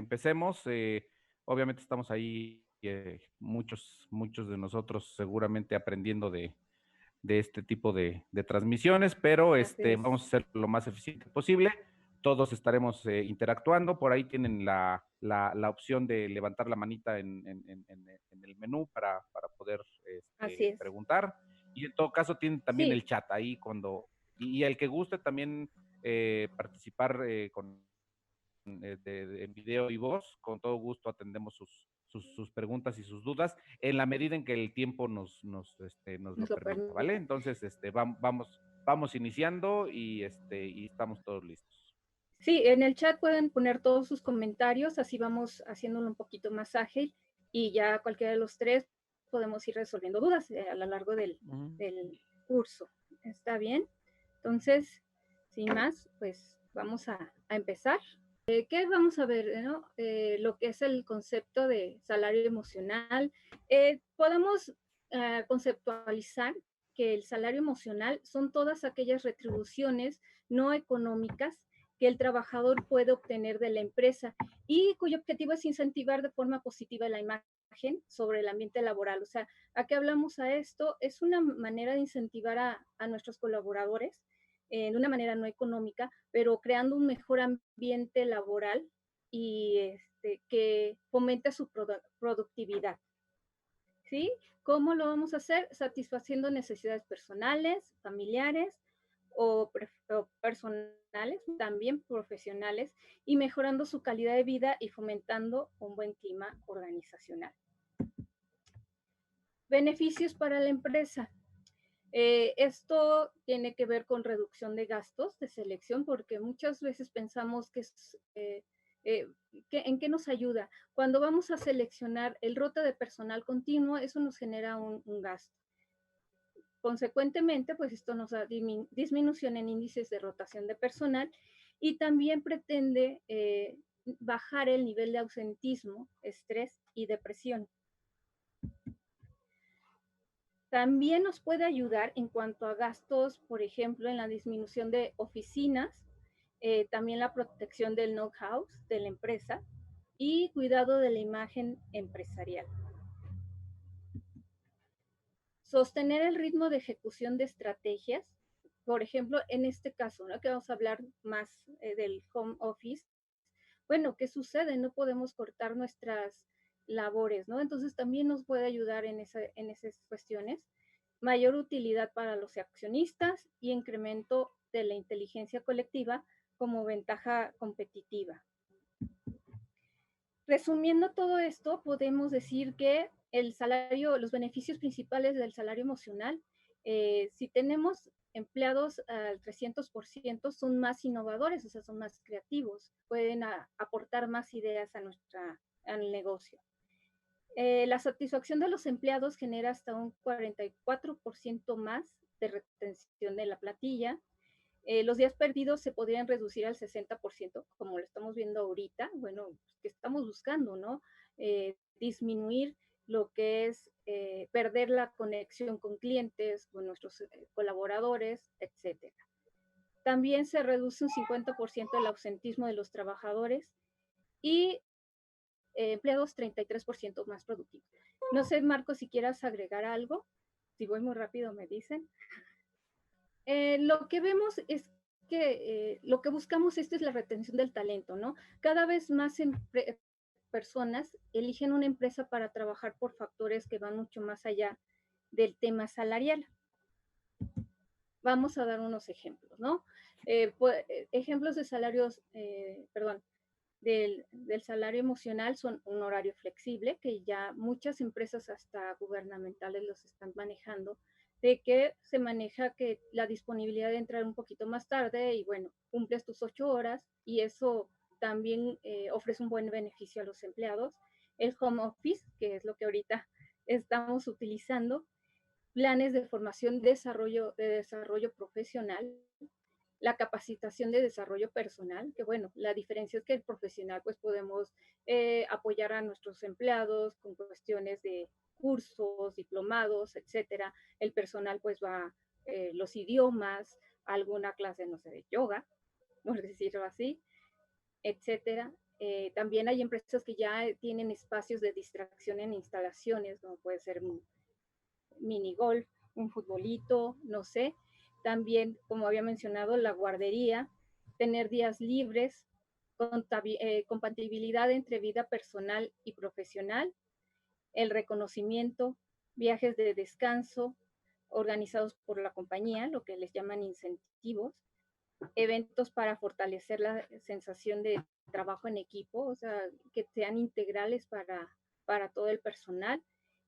empecemos. Obviamente estamos ahí, muchos de nosotros seguramente aprendiendo de este tipo de transmisiones, pero Así es. vamos a ser lo más eficiente posible. Todos estaremos interactuando. Por ahí tienen la opción de levantar la manita en el menú para poder Así es. preguntar. Y en todo caso tienen también Sí, el chat ahí y el que guste también participar en video y voz, con todo gusto atendemos sus preguntas y sus dudas en la medida en que el tiempo nos lo nos lo permita, ¿vale? permita. Entonces, vamos iniciando y estamos todos listos. Sí, en el chat pueden poner todos sus comentarios, así vamos haciéndolo un poquito más ágil y ya cualquiera de los tres podemos ir resolviendo dudas a lo largo del curso. ¿Está bien? Entonces, sin más, pues vamos a empezar. ¿Qué vamos a ver? ¿No? Lo que es el concepto de salario emocional. Podemos conceptualizar que el salario emocional son todas aquellas retribuciones no económicas que el trabajador puede obtener de la empresa y cuyo objetivo es incentivar de forma positiva la imagen sobre el ambiente laboral. O sea, ¿a qué hablamos a esto? Es una manera de incentivar a nuestros colaboradores de una manera no económica, pero creando un mejor ambiente laboral y que fomente su productividad. ¿Sí? ¿Cómo lo vamos a hacer? Satisfaciendo necesidades personales, familiares o personales, también profesionales, y mejorando su calidad de vida y fomentando un buen clima organizacional. Beneficios para la empresa. Esto tiene que ver con reducción de gastos de selección, porque muchas veces pensamos eh, ¿en qué nos ayuda? Cuando vamos a seleccionar el rota de personal continuo, eso nos genera un gasto. Consecuentemente, pues esto nos da disminución en índices de rotación de personal y también pretende bajar el nivel de ausentismo, estrés y depresión. También nos puede ayudar en cuanto a gastos, por ejemplo, en la disminución de oficinas, también la protección del know-how de la empresa y cuidado de la imagen empresarial. Sostener el ritmo de ejecución de estrategias, por ejemplo, en este caso, ¿no? Que vamos a hablar más del home office. Bueno, ¿qué sucede? No podemos cortar nuestras labores, ¿no? Entonces también nos puede ayudar en esas cuestiones. Mayor utilidad para los accionistas y incremento de la inteligencia colectiva como ventaja competitiva. Resumiendo todo esto, podemos decir que el salario, los beneficios principales del salario emocional, si tenemos empleados al 300%, son más innovadores, o sea, son más creativos, pueden aportar más ideas al negocio. La satisfacción de los empleados genera hasta un 44% más de retención de la plantilla. Los días perdidos se podrían reducir al 60%, como lo estamos viendo ahorita. Bueno, que estamos buscando, ¿no? Disminuir lo que es perder la conexión con clientes, con nuestros colaboradores, etcétera. También se reduce un 50% el ausentismo de los trabajadores y empleados 33% más productivos. No sé, Marco, si quieras agregar algo. Si voy muy rápido, me dicen. Lo que vemos es que lo que buscamos es la retención del talento, ¿no? Cada vez más personas eligen una empresa para trabajar por factores que van mucho más allá del tema salarial. Vamos a dar unos ejemplos, ¿no? Ejemplos de salarios, del salario emocional son un horario flexible, que ya muchas empresas hasta gubernamentales los están manejando, de que se maneja que la disponibilidad de entrar un poquito más tarde y bueno, cumples tus 8 horas y eso también ofrece un buen beneficio a los empleados. El home office, que es lo que ahorita estamos utilizando, planes de formación, de desarrollo profesional, la capacitación de desarrollo personal, que bueno, la diferencia es que el profesional pues podemos apoyar a nuestros empleados con cuestiones de cursos, diplomados, etcétera. El personal pues va los idiomas, alguna clase, no sé, de yoga, por decirlo así, etcétera. También hay empresas que ya tienen espacios de distracción en instalaciones, como puede ser un mini golf, un futbolito, no sé. También, como había mencionado, la guardería, tener días libres, compatibilidad entre vida personal y profesional, el reconocimiento, viajes de descanso organizados por la compañía, lo que les llaman incentivos, eventos para fortalecer la sensación de trabajo en equipo, o sea, que sean integrales para todo el personal,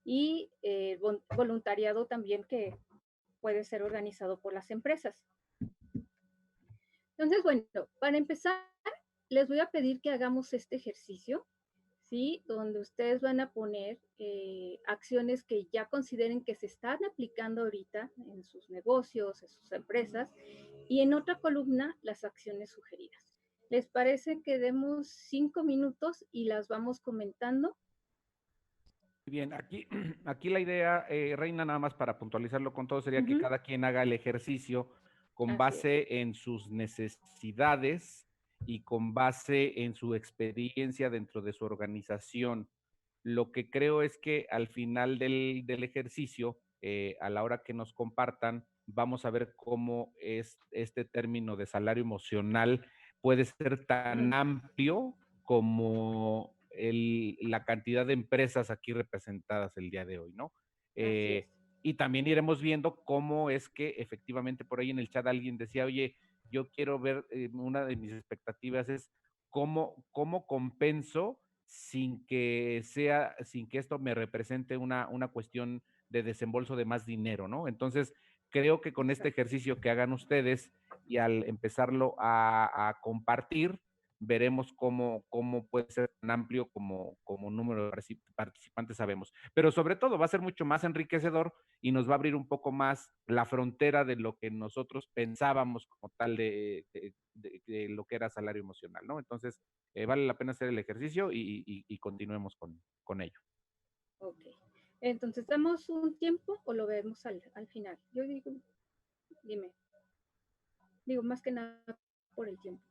y voluntariado también que puede ser organizado por las empresas. Entonces, bueno, para empezar, les voy a pedir que hagamos este ejercicio, ¿sí? Donde ustedes van a poner acciones que ya consideren que se están aplicando ahorita en sus negocios, en sus empresas, y en otra columna las acciones sugeridas. ¿Les parece que demos 5 minutos y las vamos comentando? Bien, aquí la idea, Reina, nada más para puntualizarlo con todo, sería que cada quien haga el ejercicio con Así es. base en sus necesidades y con base en su experiencia dentro de su organización. Lo que creo es que al final del ejercicio, a la hora que nos compartan, vamos a ver cómo es este término de salario emocional puede ser tan amplio como la cantidad de empresas aquí representadas el día de hoy, ¿no? Así es. Y también iremos viendo cómo es que efectivamente por ahí en el chat alguien decía, oye, yo quiero ver, una de mis expectativas es cómo compenso sin que esto me represente una cuestión de desembolso de más dinero, ¿no? Entonces, creo que con este Exacto. ejercicio que hagan ustedes y al empezarlo a compartir, veremos cómo puede ser tan amplio como número de participantes sabemos. Pero sobre todo va a ser mucho más enriquecedor y nos va a abrir un poco más la frontera de lo que nosotros pensábamos como tal de lo que era salario emocional, ¿no? Entonces, vale la pena hacer el ejercicio y continuemos con ello. Ok. Entonces, ¿damos un tiempo o lo vemos al final? Yo digo, dime. Digo, más que nada por el tiempo.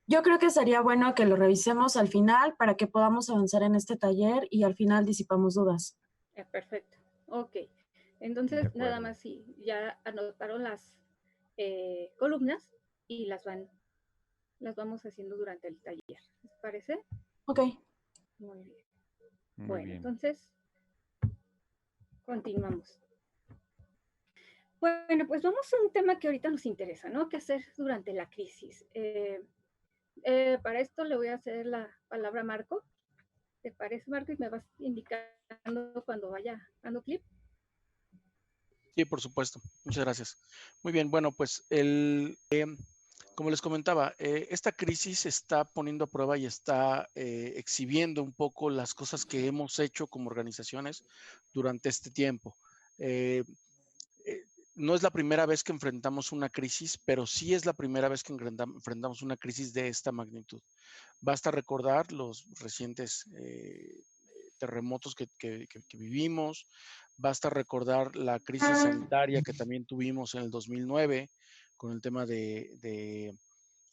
Yo creo que sería bueno que lo revisemos al final para que podamos avanzar en este taller y al final disipamos dudas. Perfecto. Ok. De Entonces, nada acuerdo. más si ya anotaron las columnas y las vamos haciendo durante el taller. ¿Les parece? Ok. Muy bien. Muy Bueno, bien. entonces, continuamos. Bueno, pues vamos a un tema que ahorita nos interesa, ¿no? ¿Qué hacer durante la crisis? Para esto le voy a hacer la palabra a Marco. ¿Te parece, Marco? Y me vas indicando cuando vaya dando clip. Sí, por supuesto. Muchas gracias. Muy bien, bueno, pues como les comentaba, esta crisis está poniendo a prueba y está exhibiendo un poco las cosas que hemos hecho como organizaciones durante este tiempo. Eh, no es la primera vez que enfrentamos una crisis, pero sí es la primera vez que enfrentamos una crisis de esta magnitud. Basta recordar los recientes terremotos que vivimos, basta recordar la crisis sanitaria que también tuvimos en el 2009 con el tema de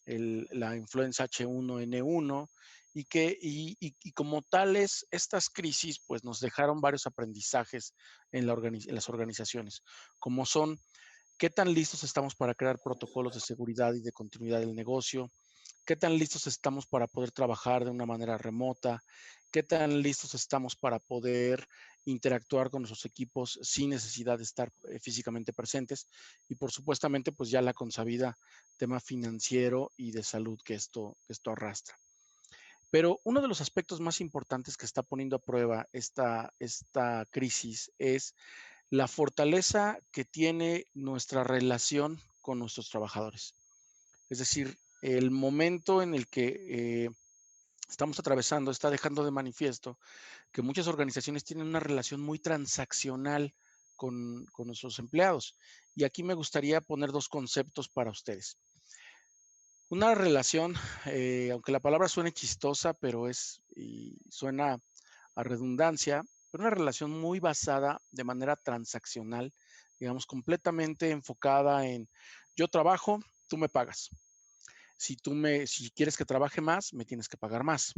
la influenza H1N1 y como tales, estas crisis pues nos dejaron varios aprendizajes en las organizaciones, como son qué tan listos estamos para crear protocolos de seguridad y de continuidad del negocio, qué tan listos estamos para poder trabajar de una manera remota, qué tan listos estamos para poder interactuar con nuestros equipos sin necesidad de estar físicamente presentes y por supuestamente pues ya la consabida tema financiero y de salud que esto arrastra. Pero uno de los aspectos más importantes que está poniendo a prueba esta crisis es la fortaleza que tiene nuestra relación con nuestros trabajadores. Es decir, el momento en el que estamos atravesando está dejando de manifiesto que muchas organizaciones tienen una relación muy transaccional con nuestros empleados. Y aquí me gustaría poner dos conceptos para ustedes. Una relación, aunque la palabra suene chistosa, pero suena a redundancia, pero una relación muy basada de manera transaccional, digamos, completamente enfocada en yo trabajo, tú me pagas. Si quieres que trabaje más, me tienes que pagar más.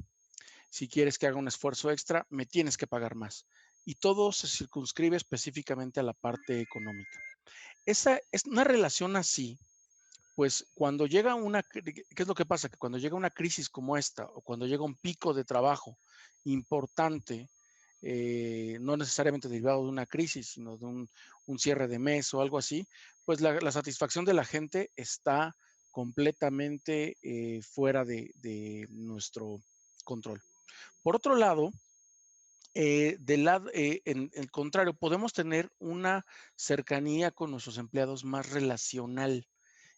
Si quieres que haga un esfuerzo extra, me tienes que pagar más. Y todo se circunscribe específicamente a la parte económica. Esa es una relación así, pues cuando llega ¿qué es lo que pasa? Que cuando llega una crisis como esta, o cuando llega un pico de trabajo importante, no necesariamente derivado de una crisis, sino de un cierre de mes o algo así, pues la satisfacción de la gente está completamente fuera de nuestro control. Por otro lado, en el contrario, podemos tener una cercanía con nuestros empleados más relacional.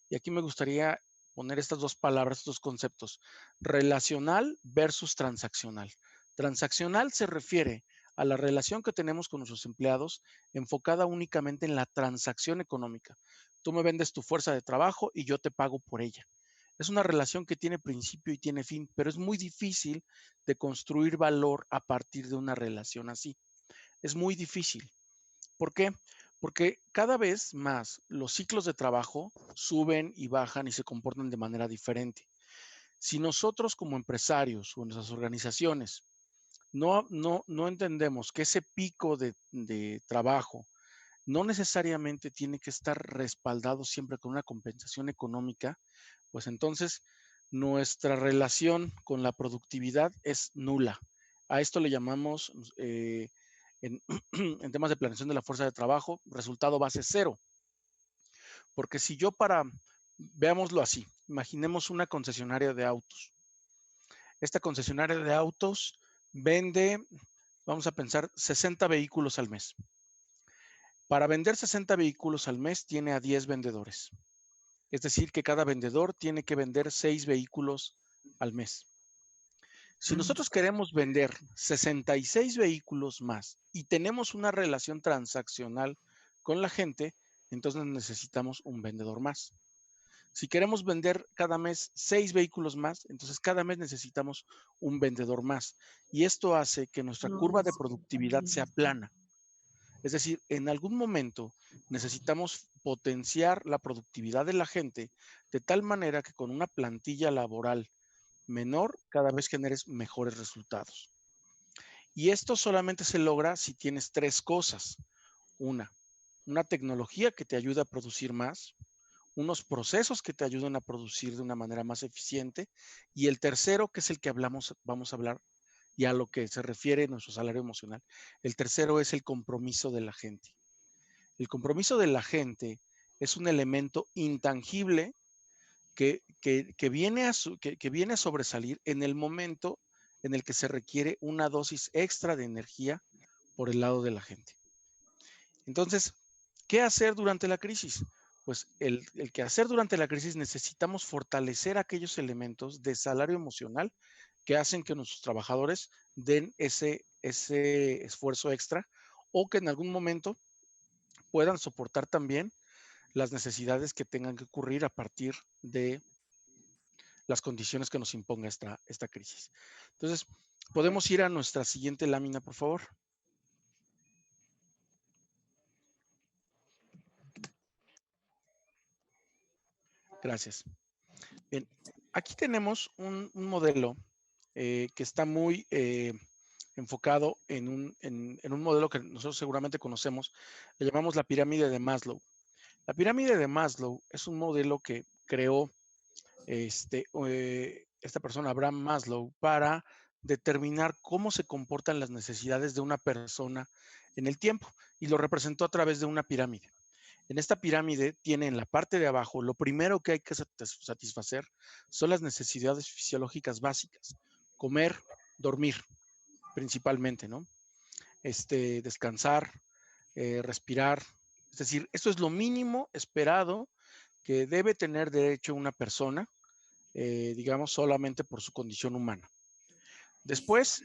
Y aquí me gustaría poner estas dos palabras, estos conceptos, relacional versus transaccional. Transaccional se refiere a la relación que tenemos con nuestros empleados enfocada únicamente en la transacción económica. Tú me vendes tu fuerza de trabajo y yo te pago por ella. Es una relación que tiene principio y tiene fin, pero es muy difícil de construir valor a partir de una relación así. Es muy difícil. ¿Por qué? Porque cada vez más los ciclos de trabajo suben y bajan y se comportan de manera diferente. Si nosotros como empresarios o nuestras organizaciones no entendemos que ese pico de trabajo no necesariamente tiene que estar respaldado siempre con una compensación económica, pues entonces nuestra relación con la productividad es nula. A esto le llamamos, en, en temas de planeación de la fuerza de trabajo, resultado base cero. Porque si yo veámoslo así, imaginemos una concesionaria de autos. Esta concesionaria de autos vende, vamos a pensar, 60 vehículos al mes. Para vender 60 vehículos al mes tiene a 10 vendedores. Es decir, que cada vendedor tiene que vender 6 vehículos al mes. Si nosotros queremos vender 66 vehículos más y tenemos una relación transaccional con la gente, entonces necesitamos un vendedor más. Si queremos vender cada mes 6 vehículos más, entonces cada mes necesitamos un vendedor más. Y esto hace que nuestra curva de productividad sea plana. Es decir, en algún momento necesitamos potenciar la productividad de la gente de tal manera que con una plantilla laboral menor cada vez generes mejores resultados. Y esto solamente se logra si tienes tres cosas. Una tecnología que te ayuda a producir más, unos procesos que te ayuden a producir de una manera más eficiente y el tercero, que es el que vamos a hablar y a lo que se refiere nuestro salario emocional. El tercero es el compromiso de la gente. El compromiso de la gente es un elemento intangible que viene a sobresalir en el momento en el que se requiere una dosis extra de energía por el lado de la gente. Entonces, ¿qué hacer durante la crisis? Pues el que hacer durante la crisis necesitamos fortalecer aquellos elementos de salario emocional que hacen que nuestros trabajadores den ese esfuerzo extra o que en algún momento puedan soportar también las necesidades que tengan que ocurrir a partir de las condiciones que nos imponga esta crisis. Entonces, podemos ir a nuestra siguiente lámina, por favor. Gracias. Bien, aquí tenemos un modelo que está muy enfocado en un modelo que nosotros seguramente conocemos, le llamamos la pirámide de Maslow. La pirámide de Maslow es un modelo que creó esta persona, Abraham Maslow, para determinar cómo se comportan las necesidades de una persona en el tiempo y lo representó a través de una pirámide. En esta pirámide tiene en la parte de abajo, lo primero que hay que satisfacer son las necesidades fisiológicas básicas, comer, dormir, principalmente, ¿no? Descansar, respirar. Es decir, esto es lo mínimo esperado que debe tener derecho una persona, digamos, solamente por su condición humana. Después,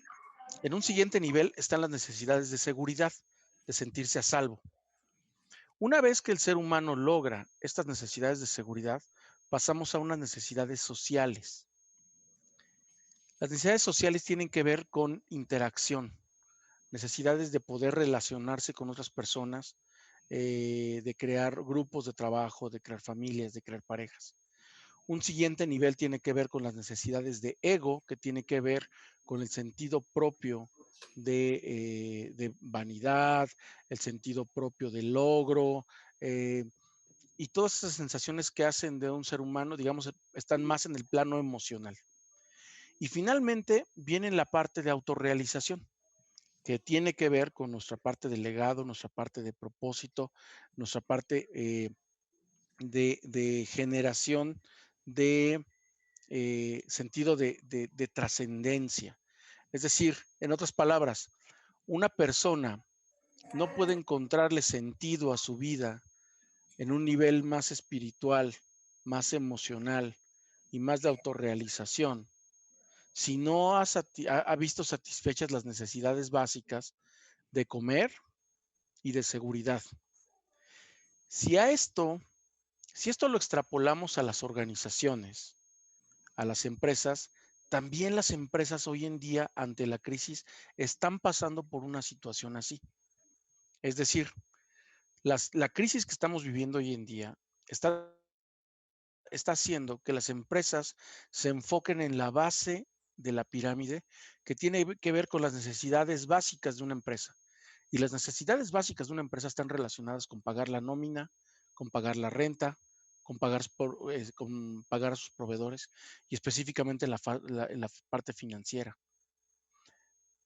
en un siguiente nivel están las necesidades de seguridad, de sentirse a salvo. Una vez que el ser humano logra estas necesidades de seguridad, pasamos a unas necesidades sociales. Las necesidades sociales tienen que ver con interacción, necesidades de poder relacionarse con otras personas, de crear grupos de trabajo, de crear familias, de crear parejas. Un siguiente nivel tiene que ver con las necesidades de ego, que tiene que ver con el sentido propio de vanidad, el sentido propio de logro, y todas esas sensaciones que hacen de un ser humano, digamos, están más en el plano emocional. Y finalmente viene la parte de autorrealización, que tiene que ver con nuestra parte de legado, nuestra parte de propósito, nuestra parte de generación de sentido de trascendencia. Es decir, en otras palabras, una persona no puede encontrarle sentido a su vida en un nivel más espiritual, más emocional y más de autorrealización si no ha visto satisfechas las necesidades básicas de comer y de seguridad. Si esto lo extrapolamos a las organizaciones, a las empresas, también las empresas hoy en día, ante la crisis, están pasando por una situación así. Es decir, la crisis que estamos viviendo hoy en día está haciendo que las empresas se enfoquen en la base de la pirámide que tiene que ver con las necesidades básicas de una empresa. Y las necesidades básicas de una empresa están relacionadas con pagar la nómina, con pagar la renta, con pagar a sus proveedores y específicamente en la parte financiera.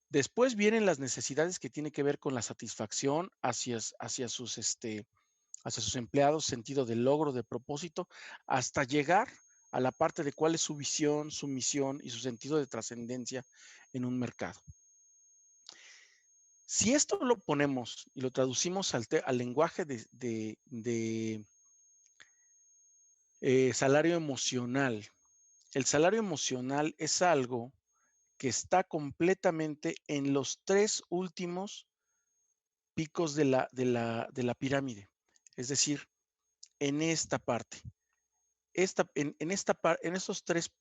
Después vienen las necesidades que tienen que ver con la satisfacción hacia sus empleados, sentido de logro, de propósito, hasta llegar a la parte de cuál es su visión, su misión y su sentido de trascendencia en un mercado. Si esto lo ponemos y lo traducimos al lenguaje de salario emocional, el salario emocional es algo que está completamente en los 3 últimos picos de la pirámide. Es decir, en esta parte. En estos 3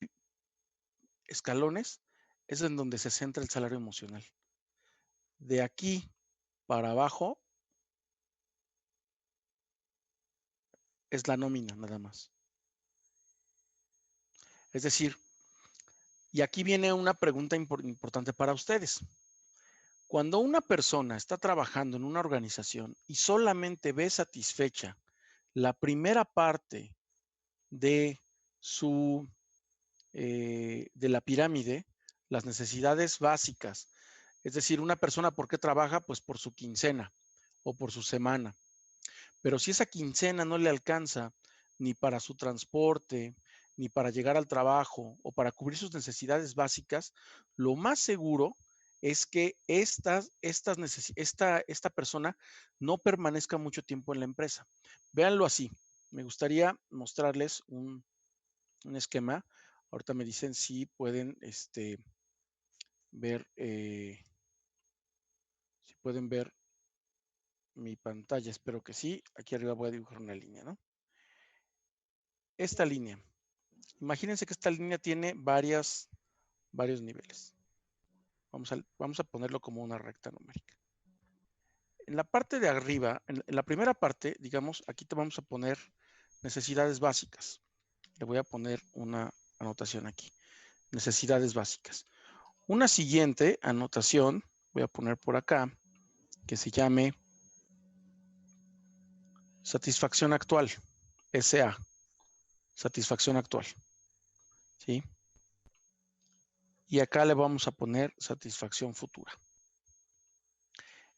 escalones es en donde se centra el salario emocional. De aquí para abajo es la nómina nada más. Es decir, y aquí viene una pregunta importante para ustedes. Cuando una persona está trabajando en una organización y solamente ve satisfecha la primera parte de de la pirámide, las necesidades básicas, es decir, una persona, ¿por qué trabaja? Pues por su quincena o por su semana. Pero si esa quincena no le alcanza ni para su transporte, ni para llegar al trabajo o para cubrir sus necesidades básicas, lo más seguro es que esta persona no permanezca mucho tiempo en la empresa. Véanlo así. Me gustaría mostrarles un esquema. Ahorita me dicen si pueden ver, si pueden ver mi pantalla. Espero que sí. Aquí arriba voy a dibujar una línea, ¿no? Esta línea. Imagínense que esta línea tiene varios niveles. Vamos a ponerlo como una recta numérica. En la parte de arriba, en la primera parte, digamos, aquí te vamos a poner necesidades básicas. Le voy a poner una anotación aquí. Necesidades básicas. Una siguiente anotación, voy a poner por acá, que se llame satisfacción actual, SA, satisfacción actual, ¿sí? Y acá le vamos a poner satisfacción futura.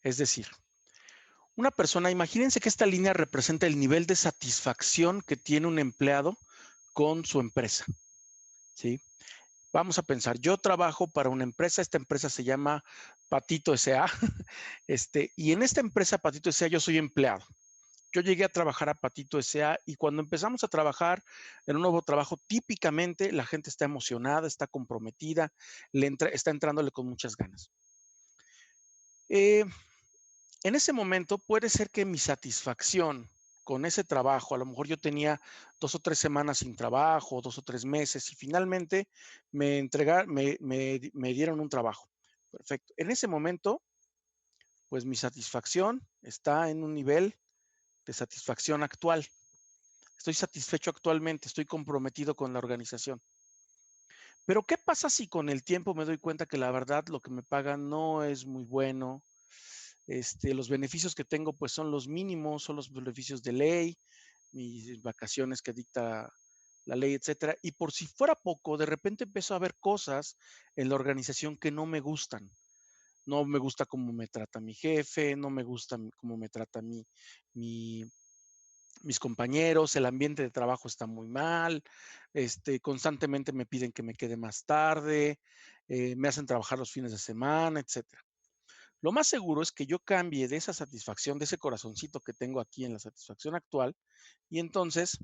Es decir, una persona, imagínense que esta línea representa el nivel de satisfacción que tiene un empleado con su empresa, ¿sí? Vamos a pensar, yo trabajo para una empresa, esta empresa se llama Patito S.A. Y en esta empresa Patito S.A. yo soy empleado. Yo llegué a trabajar a Patito S.A. y cuando empezamos a trabajar en un nuevo trabajo, típicamente la gente está emocionada, está comprometida, está entrándole con muchas ganas. En ese momento puede ser que mi satisfacción con ese trabajo, a lo mejor yo tenía 2 o 3 semanas sin trabajo, 2 o 3 meses y finalmente me dieron un trabajo. Perfecto. En ese momento, pues mi satisfacción está en un nivel de satisfacción actual. estoy satisfecho actualmente, estoy comprometido con la organización. Pero ¿qué pasa si con el tiempo me doy cuenta que la verdad lo que me pagan no es muy bueno? Los beneficios que tengo pues son los mínimos, son los beneficios de ley, mis vacaciones que dicta la ley, etcétera. Y por si fuera poco, de repente empiezo a ver cosas en la organización que no me gustan. No me gusta cómo me trata mi jefe, no me gusta cómo me trata mi, mis compañeros, el ambiente de trabajo está muy mal, constantemente me piden que me quede más tarde, me hacen trabajar los fines de semana, etcétera. Lo más seguro es que yo cambie de esa satisfacción, de ese corazoncito que tengo aquí en la satisfacción actual, y entonces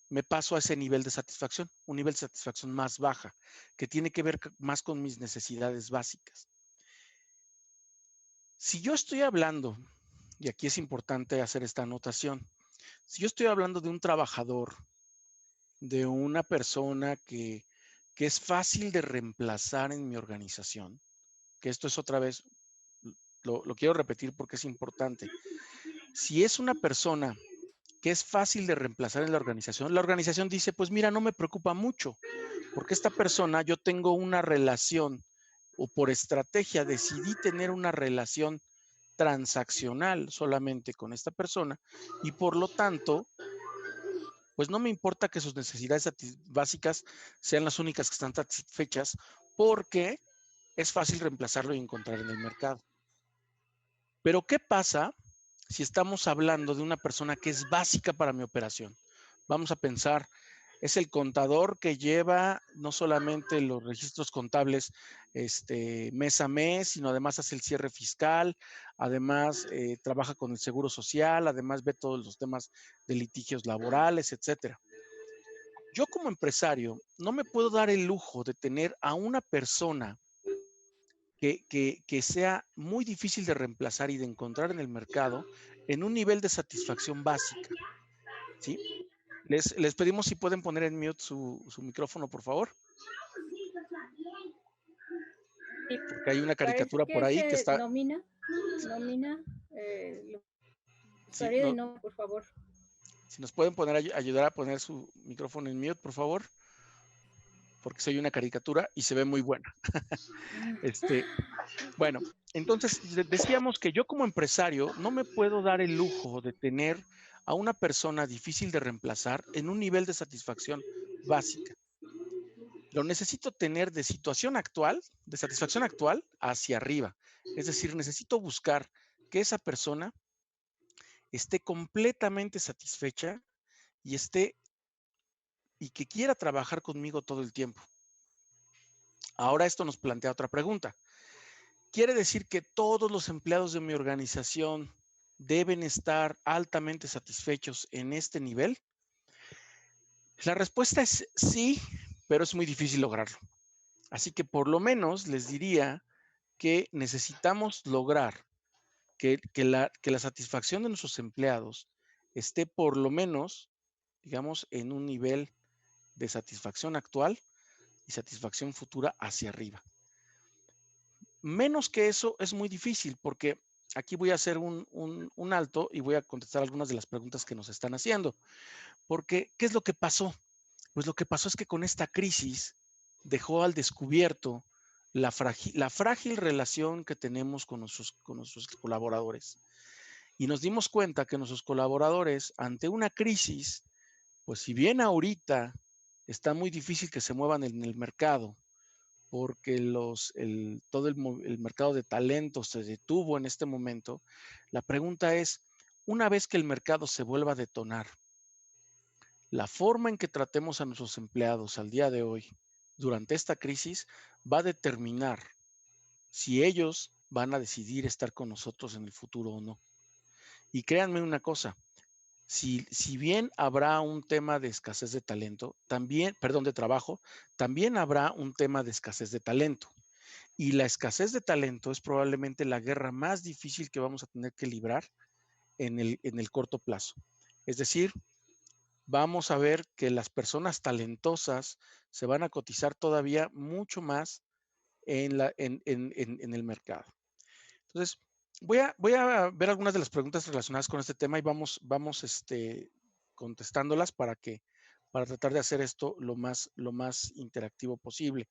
me paso a ese nivel de satisfacción, un nivel de satisfacción más baja, que tiene que ver más con mis necesidades básicas. Si yo estoy hablando, y aquí es importante hacer esta anotación, si yo estoy hablando de un trabajador, de una persona que es fácil de reemplazar en mi organización, que esto es otra vez, lo quiero repetir porque es importante. Si es una persona que es fácil de reemplazar en la organización dice, pues mira, no me preocupa mucho, porque esta persona yo tengo una relación o por estrategia decidí tener una relación transaccional solamente con esta persona y por lo tanto, pues no me importa que sus necesidades básicas sean las únicas que están satisfechas porque es fácil reemplazarlo y encontrar en el mercado. Pero ¿qué pasa si estamos hablando de una persona que es básica para mi operación? Vamos a pensar, es el contador que lleva no solamente los registros contables mes a mes, sino además hace el cierre fiscal, además trabaja con el seguro social, además ve todos los temas de litigios laborales, etcétera. Yo como empresario no me puedo dar el lujo de tener a una persona que sea muy difícil de reemplazar y de encontrar en el mercado en un nivel de satisfacción básica, ¿sí? Les pedimos si pueden poner en mute su micrófono, por favor. Porque hay una caricatura por ahí que está... Nómina, sí, de no, por favor. Si nos pueden ayudar a poner su micrófono en mute, por favor. Porque soy una caricatura y se ve muy buena. Bueno, entonces decíamos que yo como empresario no me puedo dar el lujo de tener a una persona difícil de reemplazar en un nivel de satisfacción básica. Lo necesito tener de situación actual, de satisfacción actual hacia arriba. Es decir, necesito buscar que esa persona esté completamente satisfecha y que quiera trabajar conmigo todo el tiempo. Ahora esto nos plantea otra pregunta. ¿Quiere decir que todos los empleados de mi organización deben estar altamente satisfechos en este nivel? La respuesta es sí, pero es muy difícil lograrlo. Así que por lo menos les diría que necesitamos lograr que la satisfacción de nuestros empleados esté por lo menos, digamos, en un nivel de satisfacción actual y satisfacción futura hacia arriba. Menos que eso es muy difícil porque aquí voy a hacer un alto y voy a contestar algunas de las preguntas que nos están haciendo. Porque, ¿qué es lo que pasó? Pues lo que pasó es que con esta crisis dejó al descubierto la frágil relación que tenemos con nuestros colaboradores. Y nos dimos cuenta que nuestros colaboradores, ante una crisis, pues si bien ahorita está muy difícil que se muevan en el mercado, porque todo el mercado de talentos se detuvo en este momento, la pregunta es, una vez que el mercado se vuelva a detonar, la forma en que tratemos a nuestros empleados al día de hoy, durante esta crisis, va a determinar si ellos van a decidir estar con nosotros en el futuro o no. Y créanme una cosa, si bien habrá un tema de escasez de talento, de trabajo, también habrá un tema de escasez de talento. Y la escasez de talento es probablemente la guerra más difícil que vamos a tener que librar en el corto plazo. Es decir, vamos a ver que las personas talentosas se van a cotizar todavía mucho más en el mercado. Entonces, voy a ver algunas de las preguntas relacionadas con este tema y vamos contestándolas para tratar de hacer esto lo más interactivo posible.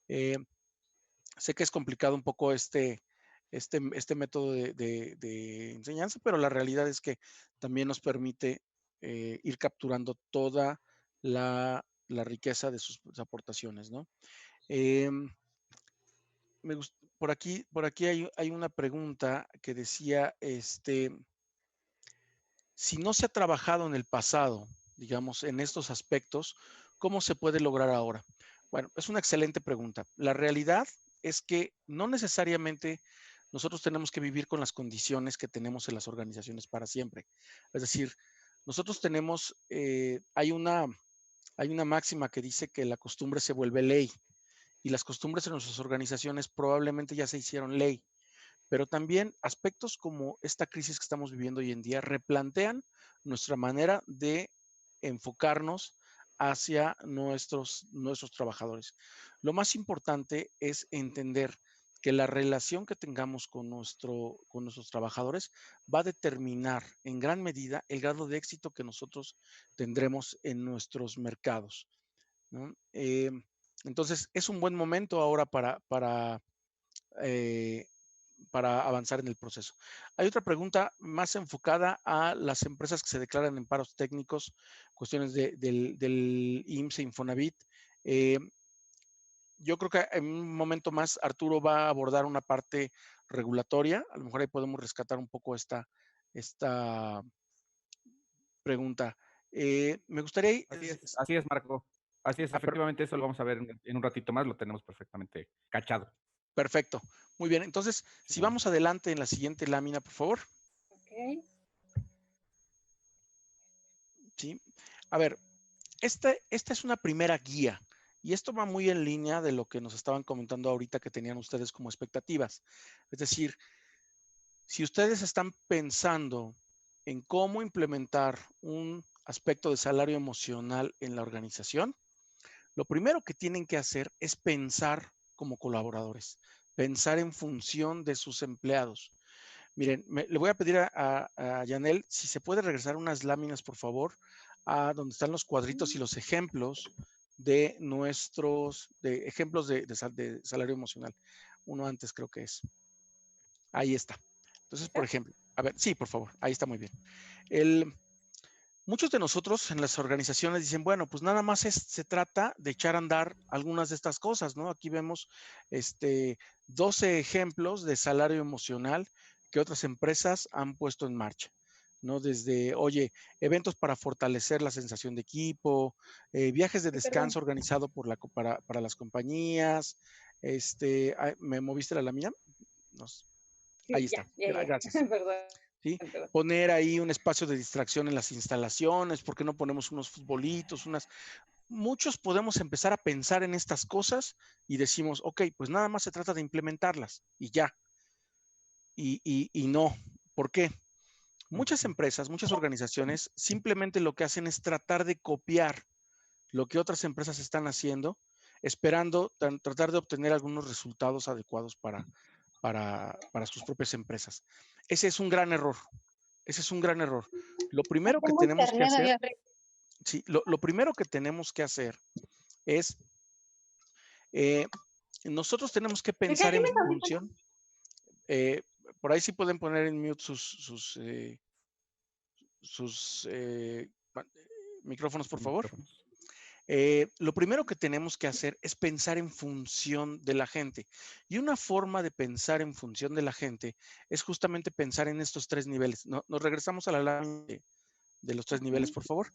Sé que es complicado un poco este método de enseñanza, pero la realidad es que también nos permite ir capturando toda la riqueza de sus aportaciones, ¿no? Por aquí hay una pregunta que decía, si no se ha trabajado en el pasado, digamos, en estos aspectos, ¿cómo se puede lograr ahora? Bueno, es una excelente pregunta. La realidad es que no necesariamente nosotros tenemos que vivir con las condiciones que tenemos en las organizaciones para siempre. Es decir, nosotros tenemos, hay una máxima que dice que la costumbre se vuelve ley y las costumbres en nuestras organizaciones probablemente ya se hicieron ley. Pero también aspectos como esta crisis que estamos viviendo hoy en día replantean nuestra manera de enfocarnos hacia nuestros trabajadores. Lo más importante es entender que la relación que tengamos con nuestros trabajadores va a determinar en gran medida el grado de éxito que nosotros tendremos en nuestros mercados, ¿no? Entonces, es un buen momento ahora para avanzar en el proceso. Hay otra pregunta más enfocada a las empresas que se declaran en paros técnicos, cuestiones del IMSS e Infonavit. Yo creo que en un momento más Arturo va a abordar una parte regulatoria. A lo mejor ahí podemos rescatar un poco esta pregunta. Me gustaría... Así es, Marco. Así es, Ah, efectivamente, eso lo vamos a ver en un ratito más, lo tenemos perfectamente cachado. Perfecto. Muy bien. Entonces, si vamos adelante en la siguiente lámina, por favor. Ok. Sí. A ver, esta es una primera guía y esto va muy en línea de lo que nos estaban comentando ahorita que tenían ustedes como expectativas. Es decir, si ustedes están pensando en cómo implementar un aspecto de salario emocional en la organización, lo primero que tienen que hacer es pensar como colaboradores, pensar en función de sus empleados. Miren, le voy a pedir a Yanel si se puede regresar unas láminas, por favor, a donde están los cuadritos y los ejemplos de ejemplos de salario emocional. Uno antes creo que es. Ahí está. Entonces, por ejemplo, a ver, sí, por favor, ahí está muy bien. Muchos de nosotros en las organizaciones dicen, bueno, pues nada más se trata de echar a andar algunas de estas cosas, ¿no? Aquí vemos 12 ejemplos de salario emocional que otras empresas han puesto en marcha, ¿no? Desde, oye, eventos para fortalecer la sensación de equipo, viajes de descanso organizado para las compañías, ¿me moviste la lámina? Ahí está. Gracias. Perdón. ¿Sí? Poner ahí un espacio de distracción en las instalaciones, ¿por qué no ponemos unos futbolitos, Muchos podemos empezar a pensar en estas cosas y decimos, ok, pues nada más se trata de implementarlas y ya. Y no. ¿Por qué? Muchas empresas, muchas organizaciones simplemente lo que hacen es tratar de copiar lo que otras empresas están haciendo, esperando tratar de obtener algunos resultados adecuados para sus propias empresas. Ese es un gran error. Ese es un gran error. Lo primero que tenemos que hacer, sí, lo primero que tenemos que hacer es, nosotros tenemos que pensar en función, por ahí sí pueden poner en mute sus micrófonos, por favor. Lo primero que tenemos que hacer es pensar en función de la gente. Y una forma de pensar en función de la gente es justamente pensar en estos tres niveles. Nos regresamos a la lámina de los tres niveles, por favor.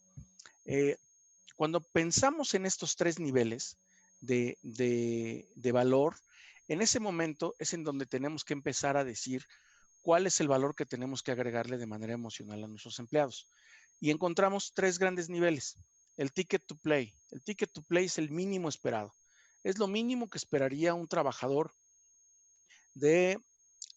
Cuando pensamos en estos tres niveles de valor, en ese momento es en donde tenemos que empezar a decir cuál es el valor que tenemos que agregarle de manera emocional a nuestros empleados. Y encontramos tres grandes niveles. El ticket to play. El ticket to play es el mínimo esperado. Es lo mínimo que esperaría un trabajador de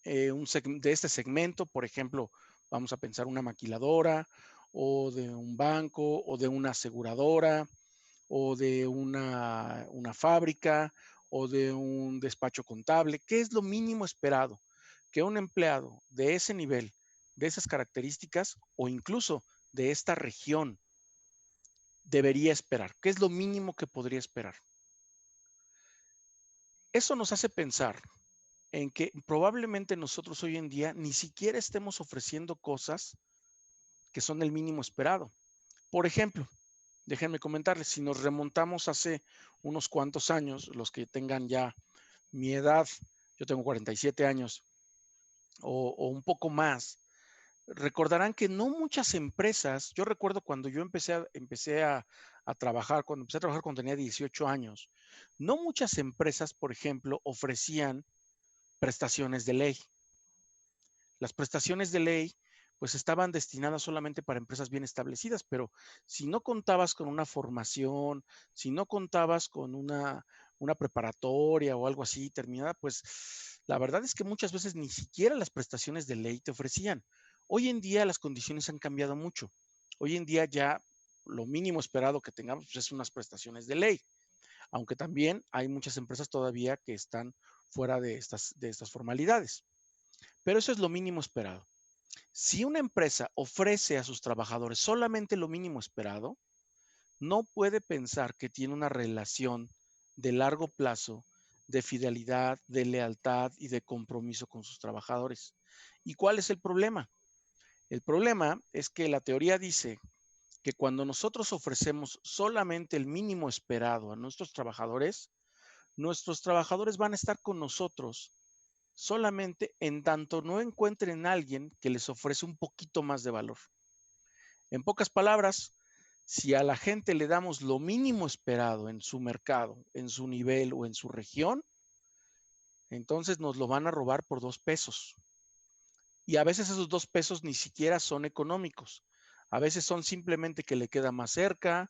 este segmento. Por ejemplo, vamos a pensar una maquiladora o de un banco o de una aseguradora o de una fábrica o de un despacho contable. ¿Qué es lo mínimo esperado? Que un empleado de ese nivel, de esas características o incluso de esta región debería esperar? ¿Qué es lo mínimo que podría esperar? Eso nos hace pensar en que probablemente nosotros hoy en día ni siquiera estemos ofreciendo cosas que son el mínimo esperado. Por ejemplo, déjenme comentarles, si nos remontamos hace unos cuantos años, los que tengan ya mi edad, yo tengo 47 años o un poco más, recordarán que no muchas empresas, yo recuerdo cuando yo empecé a trabajar, cuando empecé a trabajar cuando tenía 18 años, no muchas empresas, por ejemplo, ofrecían prestaciones de ley. Las prestaciones de ley pues estaban destinadas solamente para empresas bien establecidas, pero si no contabas con una formación, si no contabas con una preparatoria o algo así terminada, pues la verdad es que muchas veces ni siquiera las prestaciones de ley te ofrecían. Hoy en día las condiciones han cambiado mucho. Hoy en día ya lo mínimo esperado que tengamos pues, es unas prestaciones de ley, aunque también hay muchas empresas todavía que están fuera de estas formalidades. Pero eso es lo mínimo esperado. Si una empresa ofrece a sus trabajadores solamente lo mínimo esperado, no puede pensar que tiene una relación de largo plazo, de fidelidad, de lealtad y de compromiso con sus trabajadores. ¿Y cuál es el problema? El problema es que la teoría dice que cuando nosotros ofrecemos solamente el mínimo esperado a nuestros trabajadores van a estar con nosotros solamente en tanto no encuentren a alguien que les ofrece un poquito más de valor. En pocas palabras, si a la gente le damos lo mínimo esperado en su mercado, en su nivel o en su región, entonces nos lo van a robar por 2 pesos. Y a veces esos 2 pesos ni siquiera son económicos. A veces son simplemente que le queda más cerca,